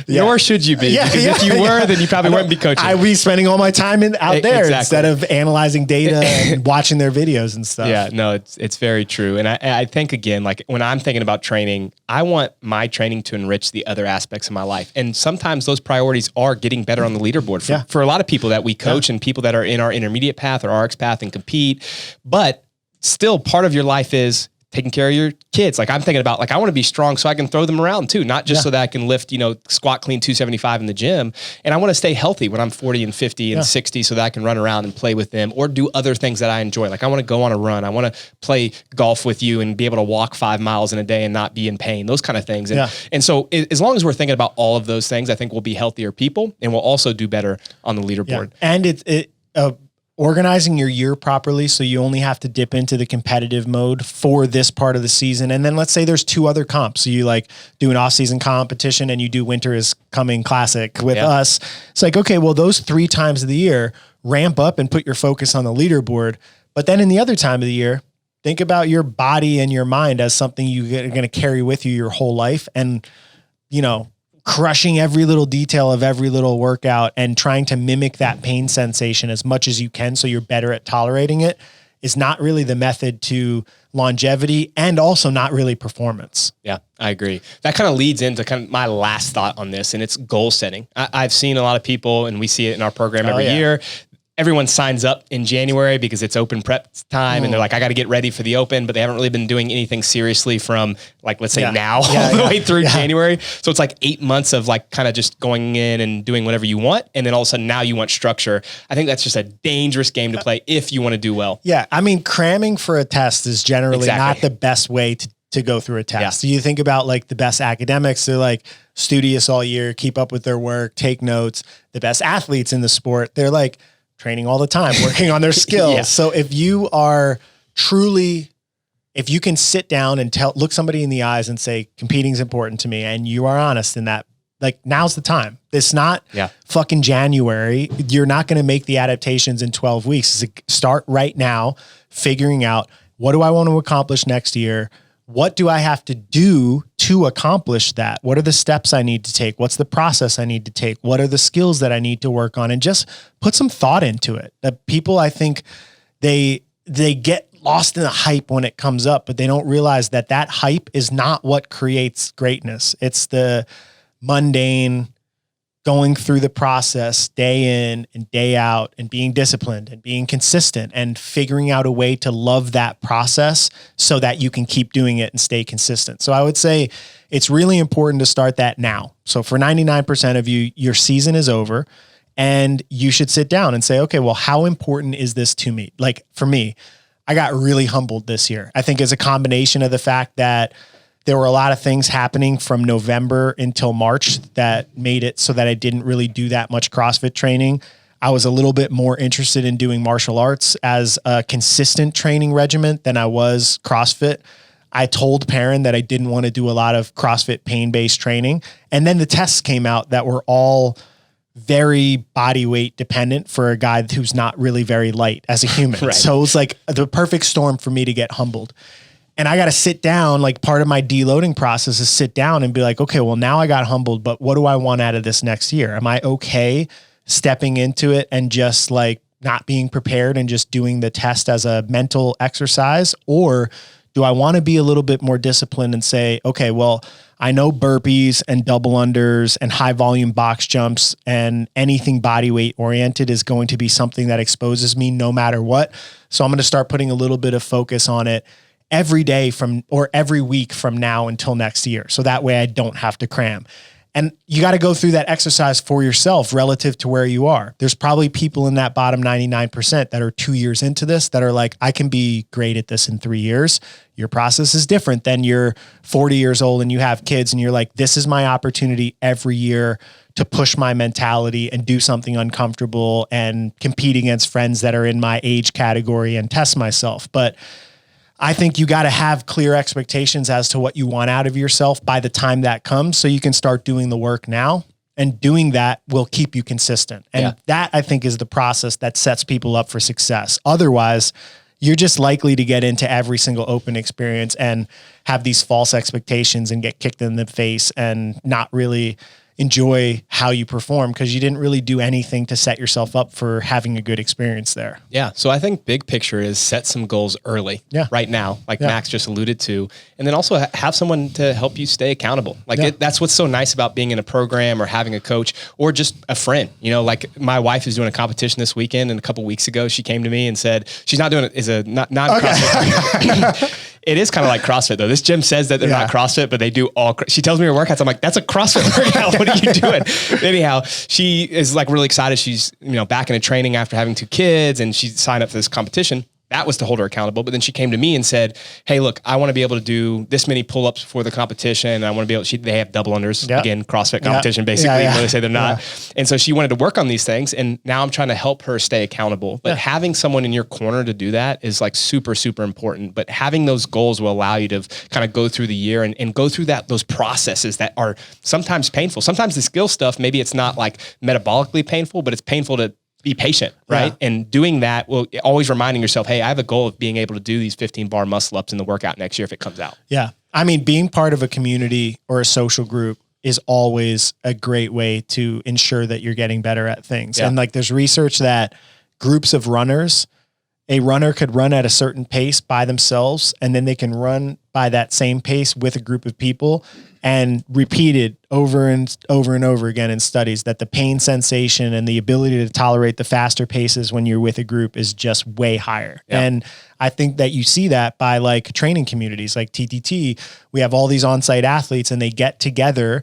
Nor should you be. Because if you were, then you probably wouldn't be coaching. I'd be spending all my time out there instead of analyzing data and watching their videos and stuff. Yeah, no, it's very true. And I think, again, like when I'm thinking about training, I want my training to enrich the other aspects of my life. And sometimes those priorities are getting better on the leaderboard for a lot of people that we coach and people that are in our intermediate path or RX path and compete. But still, part of your life is taking care of your kids. Like I'm thinking about, like, I want to be strong so I can throw them around too, not just so that I can lift, squat clean 275 in the gym. And I want to stay healthy when I'm 40 and 50 and 60 so that I can run around and play with them or do other things that I enjoy. Like I want to go on a run. I want to play golf with you and be able to walk 5 miles in a day and not be in pain, those kind of things. And so as long as we're thinking about all of those things, I think we'll be healthier people and we'll also do better on the leaderboard. Yeah. And organizing your year properly so you only have to dip into the competitive mode for this part of the season. And then let's say there's 2 other comps. So you like do an off-season competition and you do Winter is Coming Classic with us. It's like, okay, well, those 3 times of the year, ramp up and put your focus on the leaderboard. But then in the other time of the year, think about your body and your mind as something you're going to carry with you your whole life. And, crushing every little detail of every little workout and trying to mimic that pain sensation as much as you can so you're better at tolerating it is not really the method to longevity and also not really performance. Yeah, I agree. That kind of leads into kind of my last thought on this, and it's goal setting. I've seen a lot of people, and we see it in our program every year. Everyone signs up in January because it's open prep time and they're like, I got to get ready for the open, but they haven't really been doing anything seriously from like, let's say now all the way through January. So it's like 8 months of like kind of just going in and doing whatever you want. And then all of a sudden now you want structure. I think that's just a dangerous game to play if you want to do well. Yeah. I mean, cramming for a test is generally not the best way to go through a test. You think about like the best academics, they're like studious all year, keep up with their work, take notes. The best athletes in the sport, they're like, training all the time, working on their skills. So if you are truly, if you can sit down and look somebody in the eyes and say, competing is important to me, and you are honest in that, like now's the time. It's not fucking January. You're not going to make the adaptations in 12 weeks. Start right now, figuring out what do I want to accomplish next year? What do I have to do to accomplish that? What are the steps I need to take? What's the process I need to take? What are the skills that I need to work on? And just put some thought into it. That people, I think they get lost in the hype when it comes up, but they don't realize that hype is not what creates greatness. It's the mundane going through the process day in and day out and being disciplined and being consistent and figuring out a way to love that process so that you can keep doing it and stay consistent. So I would say it's really important to start that now. So for 99% of you, your season is over and you should sit down and say, okay, well, how important is this to me? Like for me, I got really humbled this year. I think it's a combination of the fact that there were a lot of things happening from November until March that made it so that I didn't really do that much CrossFit training. I was a little bit more interested in doing martial arts as a consistent training regimen than I was CrossFit. I told Perrin that I didn't want to do a lot of CrossFit pain-based training. And then the tests came out that were all very body weight dependent for a guy who's not really very light as a human. Right. So it was like the perfect storm for me to get humbled. And I got to sit down, like part of my deloading process is sit down and be like, okay, well now I got humbled, but what do I want out of this next year? Am I okay stepping into it and just like not being prepared and just doing the test as a mental exercise? Or do I want to be a little bit more disciplined and say, okay, well, I know burpees and double unders and high volume box jumps and anything body weight oriented is going to be something that exposes me no matter what. So I'm going to start putting a little bit of focus on it every day or every week from now until next year. So that way I don't have to cram. And you got to go through that exercise for yourself relative to where you are. There's probably people in that bottom 99% that are 2 years into this that are like, I can be great at this in 3 years. Your process is different than you're 40 years old and you have kids and you're like, this is my opportunity every year to push my mentality and do something uncomfortable and compete against friends that are in my age category and test myself. But I think you got to have clear expectations as to what you want out of yourself by the time that comes so you can start doing the work now, and doing that will keep you consistent. And that I think is the process that sets people up for success. Otherwise, you're just likely to get into every single open experience and have these false expectations and get kicked in the face and not really enjoy how you perform because you didn't really do anything to set yourself up for having a good experience there. Yeah. So I think big picture is set some goals early right now, like Max just alluded to, and then also have someone to help you stay accountable. Like that's what's so nice about being in a program or having a coach or just a friend. You know, like my wife is doing a competition this weekend, and a couple of weeks ago, she came to me and said, she's not doing it as a non-CrossFit. It is kind of like CrossFit though. This gym says that they're not CrossFit, but they do all, she tells me her workouts. I'm like, that's a CrossFit workout. What are you doing? Anyhow, she is like really excited. She's, back into training after having 2 kids, and she signed up for this competition. That was to hold her accountable. But then she came to me and said, hey, look, I want to be able to do this many pull-ups before the competition. And I want to be able, they have double unders, again, CrossFit competition, basically, when they say they're not. And so she wanted to work on these things. And now I'm trying to help her stay accountable. But having someone in your corner to do that is like super, super important. But having those goals will allow you to kind of go through the year and go through those processes that are sometimes painful. Sometimes the skill stuff, maybe it's not like metabolically painful, but it's painful to be patient, right? Yeah. And doing that, well, always reminding yourself, hey, I have a goal of being able to do these 15 bar muscle ups in the workout next year if it comes out. Yeah. I mean, being part of a community or a social group is always a great way to ensure that you're getting better at things. Yeah. And like there's research that groups of runners, a runner could run at a certain pace by themselves, and then they can run by that same pace with a group of people, and repeated over and over again in studies that the pain sensation and the ability to tolerate the faster paces when you're with a group is just way higher. Yeah. And I think that you see that by like training communities like TTT. We have all these on-site athletes and they get together,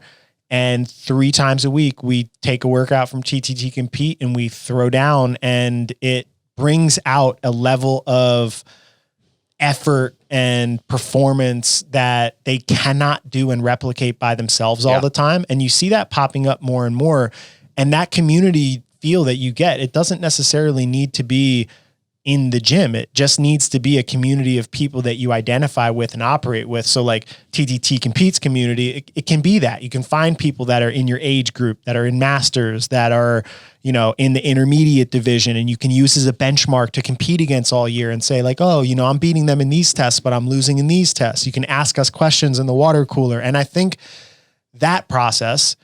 and 3 times a week we take a workout from TTT Compete and we throw down, and it brings out a level of effort and performance that they cannot do and replicate by themselves all the time. And you see that popping up more and more. And that community feel that you get, it doesn't necessarily need to be in the gym. It just needs to be a community of people that you identify with and operate with. So like TTT Competes community, it can be that. You can find people that are in your age group, that are in masters, that are, you know, in the intermediate division, and you can use as a benchmark to compete against all year and say like, oh, you know, I'm beating them in these tests, but I'm losing in these tests. You can ask us questions in the water cooler. And I think that process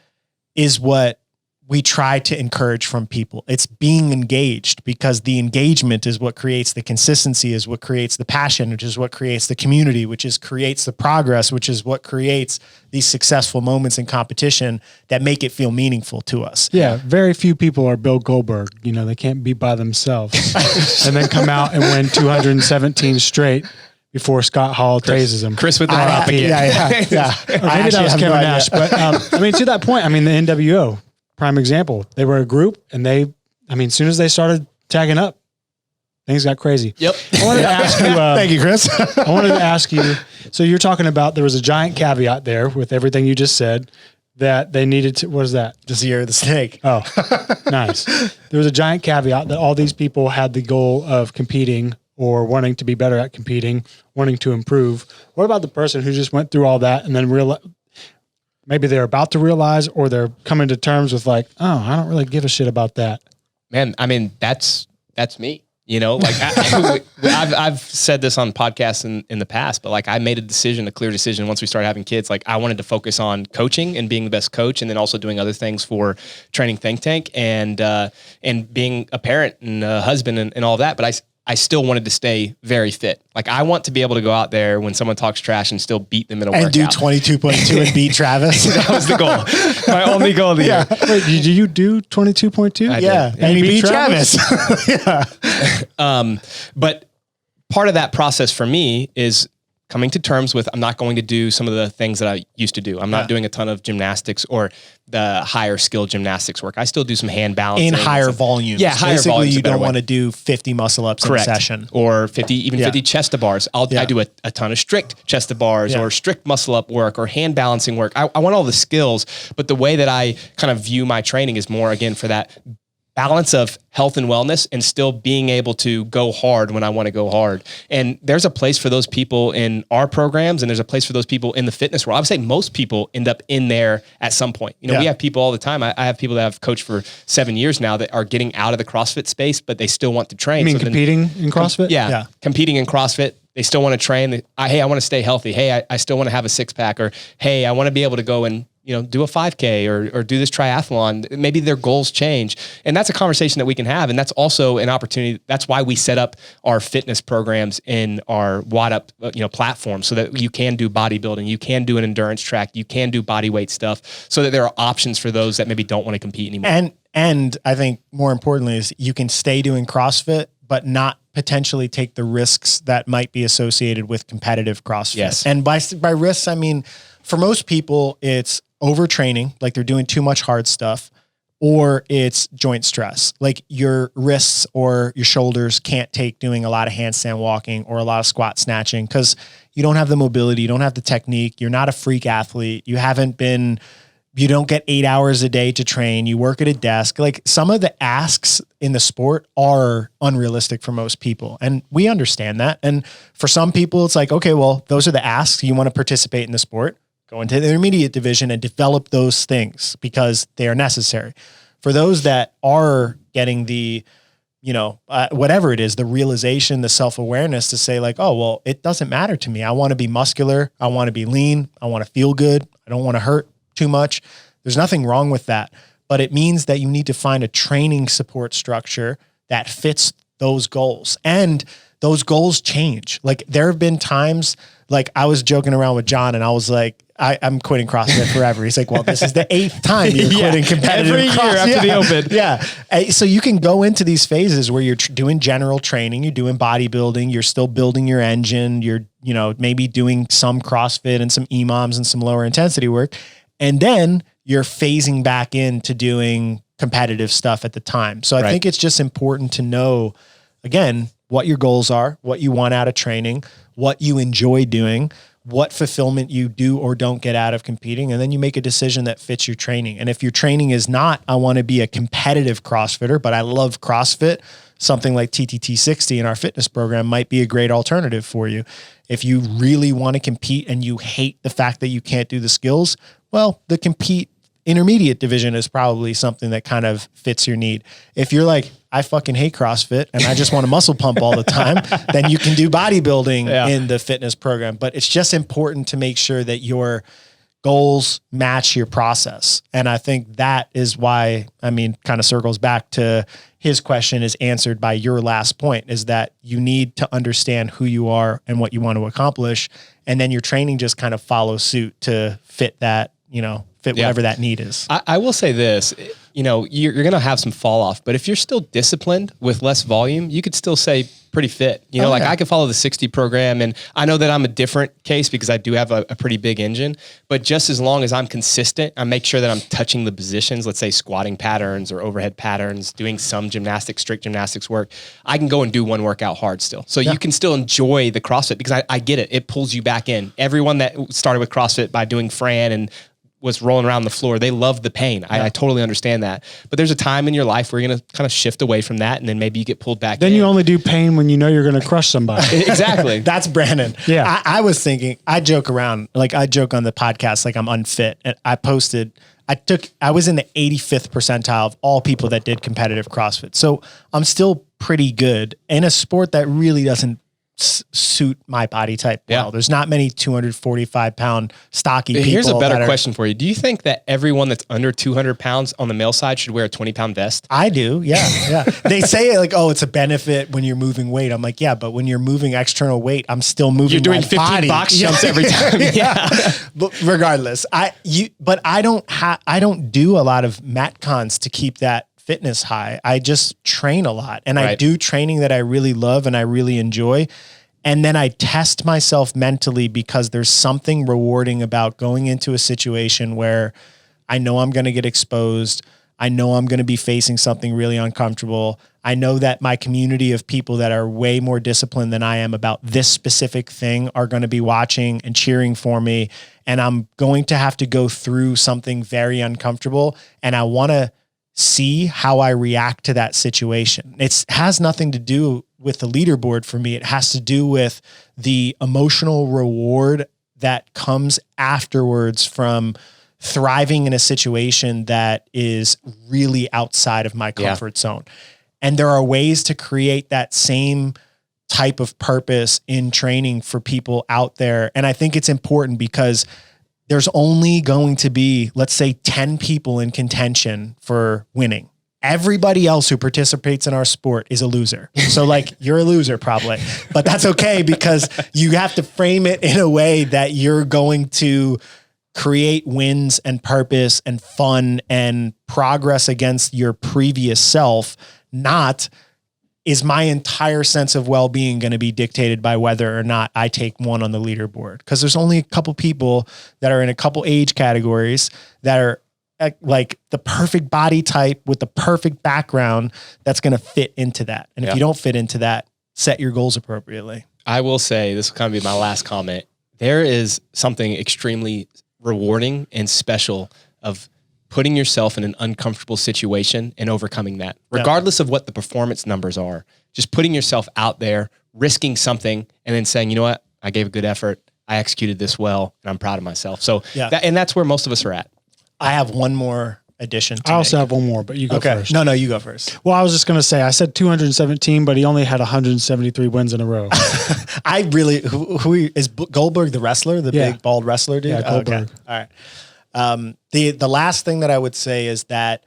is what we try to encourage from people. It's being engaged, because the engagement is what creates the consistency, is what creates the passion, which is what creates the community, which is creates the progress, which is what creates these successful moments in competition that make it feel meaningful to us. Yeah. Very few people are Bill Goldberg. You know, they can't be by themselves and then come out and win 217 straight before Scott Hall tases him. Chris with the prop again. Yeah. Maybe that was Kevin Nash. But I mean, to that point, I mean, the NWO, prime example. They were a group, and as soon as they started tagging up, things got crazy. Yep. I wanted to ask you. Thank you, Chris. I wanted to ask you. So you're talking about there was a giant caveat there with everything you just said, that they needed to. What is that? This year, the snake. Oh, nice. There was a giant caveat that all these people had the goal of competing or wanting to be better at competing, wanting to improve. What about the person who just went through all that and then realized? Maybe they're about to realize, or they're coming to terms with like, oh, I don't really give a shit about that. Man, I mean, that's me. You know, like I've said this on podcasts in the past, but like I made a clear decision once we started having kids. Like I wanted to focus on coaching and being the best coach, and then also doing other things for training Think Tank and being a parent and a husband and all that. But I still wanted to stay very fit. Like I want to be able to go out there when someone talks trash and still beat them in a workout. And do 22.2 and beat Travis. That was the goal. My only goal of the year. Wait, did you do 22.2? Yeah. And you beat Travis. Yeah. But part of that process for me is coming to terms with, I'm not going to do some of the things that I used to do. I'm not doing a ton of gymnastics or the higher skill gymnastics work. I still do some hand balancing. In higher volumes. Yeah, higher Basically, volumes. You don't want to do 50 muscle ups in a session. Or 50 chest to bars. I do a ton of strict chest to bars or strict muscle up work or hand balancing work. I want all the skills, but the way that I kind of view my training is more, again, for that balance of health and wellness and still being able to go hard when I want to go hard. And there's a place for those people in our programs, and there's a place for those people in the fitness world. I would say most people end up in there at some point. You know, we have people all the time. I have people that have coached for 7 years now that are getting out of the CrossFit space, but they still want to train. You mean competing in CrossFit? Yeah. Competing in CrossFit. They still want to train. Hey, I want to stay healthy. Hey, I still want to have a 6-pack, or hey, I want to be able to go and, you know, do a 5K or do this triathlon. Maybe their goals change. And that's a conversation that we can have. And that's also an opportunity. That's why we set up our fitness programs in our WOD Up, platform, so that you can do bodybuilding, you can do an endurance track, you can do body weight stuff, so that there are options for those that maybe don't want to compete anymore. And I think more importantly is you can stay doing CrossFit, but not potentially take the risks that might be associated with competitive CrossFit. Yes. And by risks, I mean, for most people, it's overtraining, like they're doing too much hard stuff, or it's joint stress. Like your wrists or your shoulders can't take doing a lot of handstand walking or a lot of squat snatching because you don't have the mobility, you don't have the technique, you're not a freak athlete, you don't get 8 hours a day to train, you work at a desk. Like some of the asks in the sport are unrealistic for most people. And we understand that. And for some people, it's like, okay, well, those are the asks. You want to participate in the sport, go into the intermediate division and develop those things because they are necessary. for those that are getting the, whatever it is, the realization, the self-awareness to say like, oh, well, it doesn't matter to me. I want to be muscular. I want to be lean. I want to feel good. I don't want to hurt too much. There's nothing wrong with that. But it means that you need to find a training support structure that fits those goals. And those goals change. Like there have been times, like I was joking around with John and I was like, I'm quitting CrossFit forever. He's like, well, this is the 8th time you're quitting competitive every year after the Open. Yeah. So you can go into these phases where you're doing general training, you're doing bodybuilding, you're still building your engine, you're, maybe doing some CrossFit and some EMOMs and some lower intensity work. And then you're phasing back into doing competitive stuff at the time. So I think it's just important to know, again, what your goals are, what you want out of training, what you enjoy doing, what fulfillment you do or don't get out of competing. And then you make a decision that fits your training. And if your training is not, I want to be a competitive CrossFitter, but I love CrossFit, something like TTT 60 in our fitness program might be a great alternative for you. If you really want to compete and you hate the fact that you can't do the skills, well, the compete intermediate division is probably something that kind of fits your need. If you're like, I fucking hate CrossFit and I just want to muscle pump all the time, then you can do bodybuilding in the fitness program. But it's just important to make sure that your goals match your process. And I think that is why, kind of circles back to his question is answered by your last point, is that you need to understand who you are and what you want to accomplish. And then your training just kind of follows suit to fit that, fit whatever that need is. I will say this, you're going to have some fall off, but if you're still disciplined with less volume, you could still say pretty fit. I could follow the 60 program, and I know that I'm a different case because I do have a pretty big engine, but just as long as I'm consistent, I make sure that I'm touching the positions, let's say squatting patterns or overhead patterns, doing some strict gymnastics work, I can go and do one workout hard still. So you can still enjoy the CrossFit because I get it. It pulls you back in. Everyone that started with CrossFit by doing Fran and was rolling around the floor, they love the pain. I totally understand that. But there's a time in your life where you're going to kind of shift away from that, and then maybe you get pulled back Then you only do pain when you know you're going to crush somebody. Exactly. That's Brandon. Yeah. I was thinking, I joke around, like I joke on the podcast like I'm unfit. And I was in the 85th percentile of all people that did competitive CrossFit. So I'm still pretty good in a sport that really doesn't suit my body type well. There's not many 245 pound stocky people. Here's a better question for you. Do you think that everyone that's under 200 pounds on the male side should wear a 20-pound vest? I do. Yeah. They say it like, oh, it's a benefit when you're moving weight. I'm like, yeah, but when you're moving external weight, I'm still moving. You're doing my 15 body. box jumps every time. But regardless, I don't do a lot of Metcons to keep that fitness high. I just train a lot, and I do training that I really love and I really enjoy. And then I test myself mentally because there's something rewarding about going into a situation where I know I'm going to get exposed. I know I'm going to be facing something really uncomfortable. I know that my community of people that are way more disciplined than I am about this specific thing are going to be watching and cheering for me. And I'm going to have to go through something very uncomfortable. And I want to see how I react to that situation. It has nothing to do with the leaderboard for me. It has to do with the emotional reward that comes afterwards from thriving in a situation that is really outside of my comfort zone. And there are ways to create that same type of purpose in training for people out there. And I think it's important because there's only going to be, let's say, 10 people in contention for winning. Everybody else who participates in our sport is a loser. So like you're a loser probably, but that's okay because you have to frame it in a way that you're going to create wins and purpose and fun and progress against your previous self, not is my entire sense of well-being going to be dictated by whether or not I take one on the leaderboard? Because there's only a couple people that are in a couple age categories that are like the perfect body type with the perfect background that's going to fit into that. And if you don't fit into that, set your goals appropriately. I will say, this will kind of be my last comment. There is something extremely rewarding and special of putting yourself in an uncomfortable situation and overcoming that, regardless of what the performance numbers are. Just putting yourself out there, risking something, and then saying, you know what, I gave a good effort. I executed this well, and I'm proud of myself. So, and that's where most of us are at. I have one more addition to I also make. have one more, but you go first. No, you go first. Well, I was just going to say, I said 217, but he only had 173 wins in a row. I really, who is Goldberg the wrestler, the big bald wrestler dude? Yeah, Goldberg. Okay. All right. The last thing that I would say is that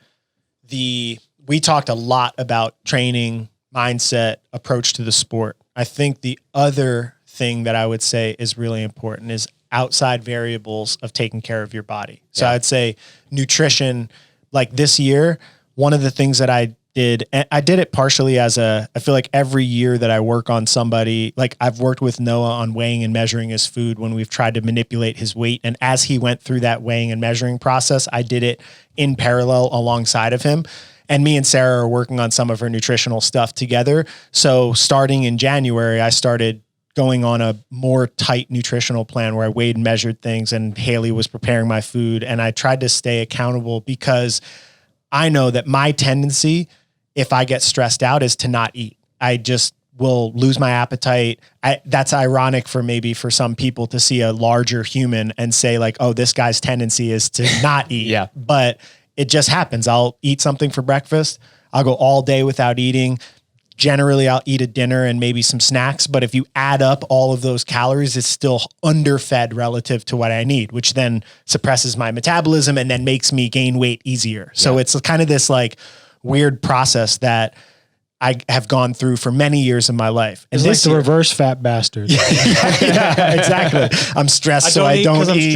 we talked a lot about training, mindset, approach to the sport. I think the other thing that I would say is really important is outside variables of taking care of your body. So I'd say nutrition, like this year, one of the things that I did, and I did it partially I feel like every year that I work on somebody, like I've worked with Noah on weighing and measuring his food when we've tried to manipulate his weight. And as he went through that weighing and measuring process, I did it in parallel alongside of him. And me and Sarah are working on some of her nutritional stuff together. So starting in January, I started going on a more tight nutritional plan where I weighed and measured things, and Haley was preparing my food. And I tried to stay accountable because I know that my tendency, if I get stressed out, is to not eat. I just will lose my appetite. That's ironic for some people to see a larger human and say like, oh, this guy's tendency is to not eat. Yeah. But it just happens. I'll eat something for breakfast. I'll go all day without eating. Generally, I'll eat a dinner and maybe some snacks. But if you add up all of those calories, it's still underfed relative to what I need, which then suppresses my metabolism and then makes me gain weight easier. So it's kind of this like weird process that I have gone through for many years of my life. And it's like the reverse fat bastard. yeah, exactly. I'm stressed, so I don't eat.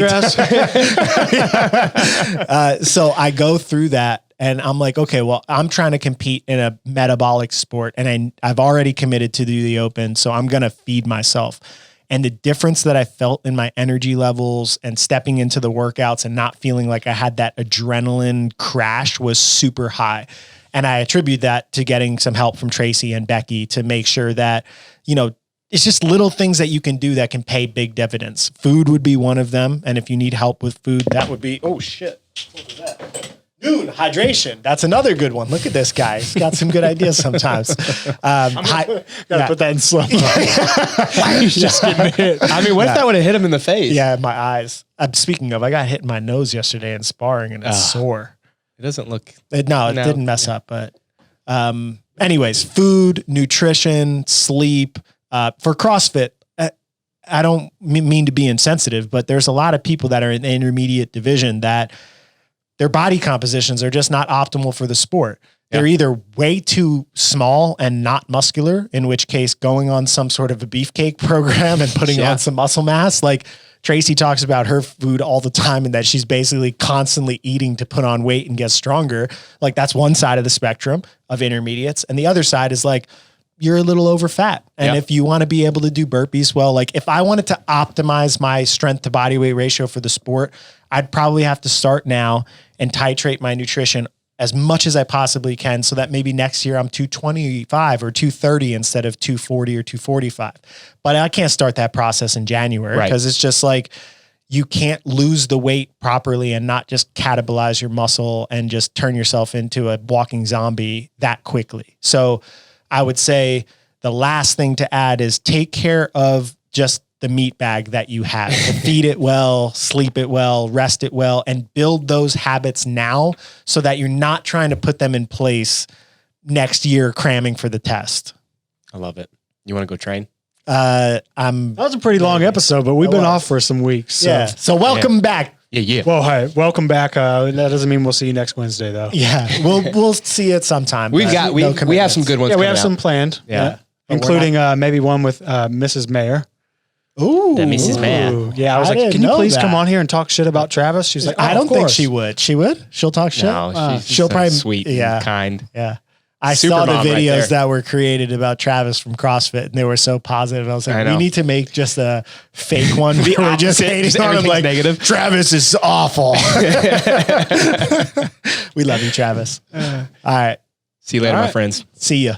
So I go through that and I'm like, okay, well, I'm trying to compete in a metabolic sport and I've already committed to do the Open, so I'm going to feed myself. And the difference that I felt in my energy levels and stepping into the workouts and not feeling like I had that adrenaline crash was super high. And I attribute that to getting some help from Tracy and Becky to make sure that, it's just little things that you can do that can pay big dividends. Food would be one of them. And if you need help with food, that would be, oh shit, what was that? Noon, hydration. That's another good one. Look at this guy. He's got some good ideas sometimes. Gotta put that in slow mo. He's just getting hit. I mean, what if that would have hit him in the face? Yeah, my eyes. Speaking of, I got hit in my nose yesterday in sparring and it's sore. It doesn't look. It didn't mess up. But anyways, food, nutrition, sleep. For CrossFit, I don't mean to be insensitive, but there's a lot of people that are in the intermediate division that their body compositions are just not optimal for the sport. They're either way too small and not muscular, in which case going on some sort of a beefcake program and putting on some muscle mass. Like Tracy talks about her food all the time and that she's basically constantly eating to put on weight and get stronger. Like that's one side of the spectrum of intermediates. And the other side is like, you're a little over fat. And if you want to be able to do burpees well, like if I wanted to optimize my strength to body weight ratio for the sport, I'd probably have to start now and titrate my nutrition as much as I possibly can so that maybe next year I'm 225 or 230 instead of 240 or 245. But I can't start that process in January because it's just like you can't lose the weight properly and not just catabolize your muscle and just turn yourself into a walking zombie that quickly. So I would say the last thing to add is take care of just the meat bag that you have. Feed it well, sleep it well, rest it well, and build those habits now so that you're not trying to put them in place next year cramming for the test. I love it. You want to go train? That was a pretty long episode, but we've been off for some weeks. So. So welcome back. Yeah. Well, hey, welcome back. That doesn't mean we'll see you next Wednesday, though. Yeah, we'll see it sometime. We have some good ones. Yeah, we have out. some planned. Yeah. Including maybe one with Mrs. Mayor. Ooh, the Mrs. Mayor. Yeah, I was like, can you please come on here and talk shit about Travis? She's like, I don't think she would. She would? She'll talk shit? No, she'll probably sweet and kind. Yeah. I Super saw the mom videos right that were created about Travis from CrossFit and they were so positive. I was like, we need to make just a fake one. We're just hating on him like negative. Travis is awful. We love you, Travis. All right. See you later, my friends. See ya.